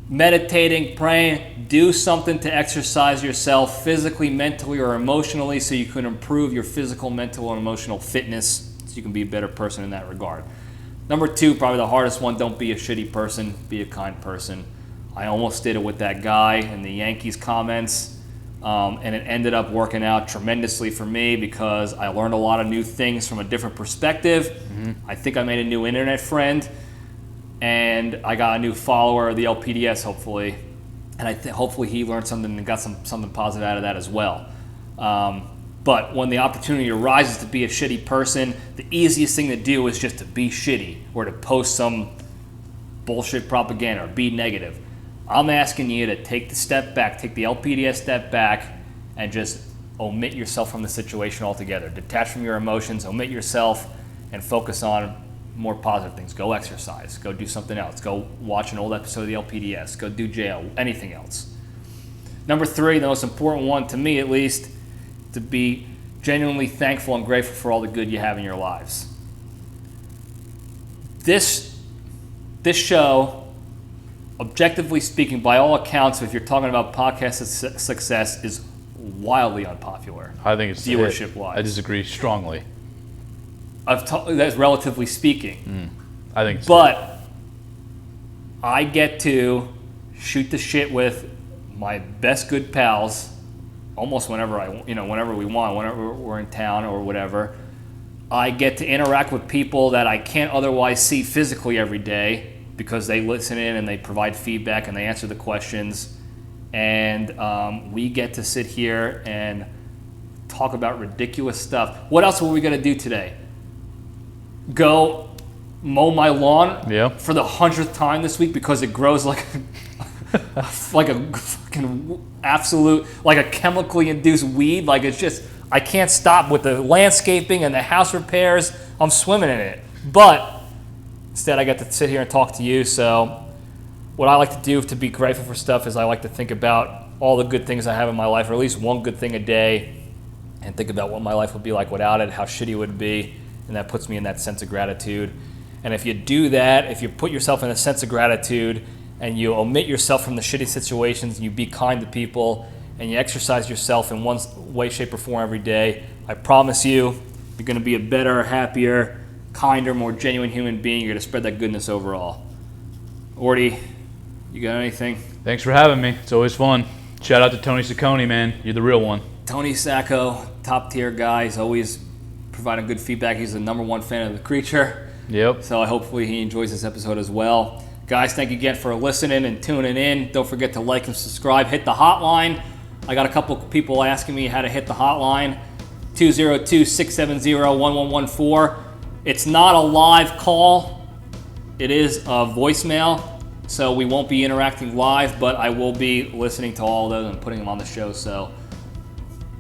meditating, praying, do something to exercise yourself physically, mentally, or emotionally so you can improve your physical, mental, and emotional fitness so you can be a better person in that regard. Number two, probably the hardest one, don't be a shitty person, be a kind person. I almost did it with that guy in the Yankees comments. And it ended up working out tremendously for me because I learned a lot of new things from a different perspective. I think I made a new internet friend, and I got a new follower of the LPDS, hopefully. And hopefully he learned something and got something positive out of that as well. But when the opportunity arises to be a shitty person, the easiest thing to do is just to be shitty or to post some bullshit propaganda or be negative. I'm asking you to take the step back, take the LPDS step back, and just omit yourself from the situation altogether. Detach from your emotions, omit yourself, and focus on more positive things. Go exercise. Go do something else. Go watch an old episode of the LPDS. Go do jail. Anything else. Number three, the most important one to me at least, to be genuinely thankful and grateful for all the good you have in your lives. This show, objectively speaking, by all accounts, if you're talking about podcast success, is wildly unpopular. I think it's viewership-wise. I disagree strongly. That's relatively speaking. I think it's But I get to shoot the shit with my best good pals almost whenever we want, whenever we're in town or whatever. I get to interact with people that I can't otherwise see physically every day, because they listen in and they provide feedback and they answer the questions. And we get to sit here and talk about ridiculous stuff. What else were we going to do today? Go mow my lawn for the 100th time this week because it grows like a fucking absolute, like a chemically induced weed. Like it's just, I can't stop with the landscaping and the house repairs. I'm swimming in it. But instead, I get to sit here and talk to you. So what I like to do to be grateful for stuff is I like to think about all the good things I have in my life, or at least one good thing a day, and think about what my life would be like without it, how shitty it would be, and that puts me in that sense of gratitude. And if you do that, if you put yourself in a sense of gratitude and you omit yourself from the shitty situations, and you be kind to people, and you exercise yourself in one way, shape, or form every day, I promise you, you're going to be a better, happier, kinder, more genuine human being. You're going to spread that goodness overall. Orty, you got anything? Thanks for having me. It's always fun. Shout out to Tony Saccone, man. You're the real one. Tony Sacco, top tier guy. He's always providing good feedback. He's the number one fan of The Creature. Yep. So hopefully he enjoys this episode as well. Guys, thank you again for listening and tuning in. Don't forget to like and subscribe. Hit the hotline. I got a couple people asking me how to hit the hotline. 202-670-1114. It's not a live call. It is a voicemail, so we won't be interacting live, but I will be listening to all of those and putting them on the show, so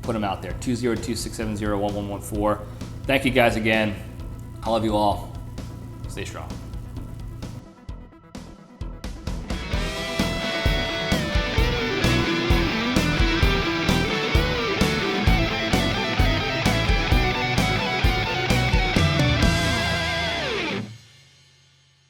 put them out there. 202-670-1114. Thank you guys again. I love you all. Stay strong.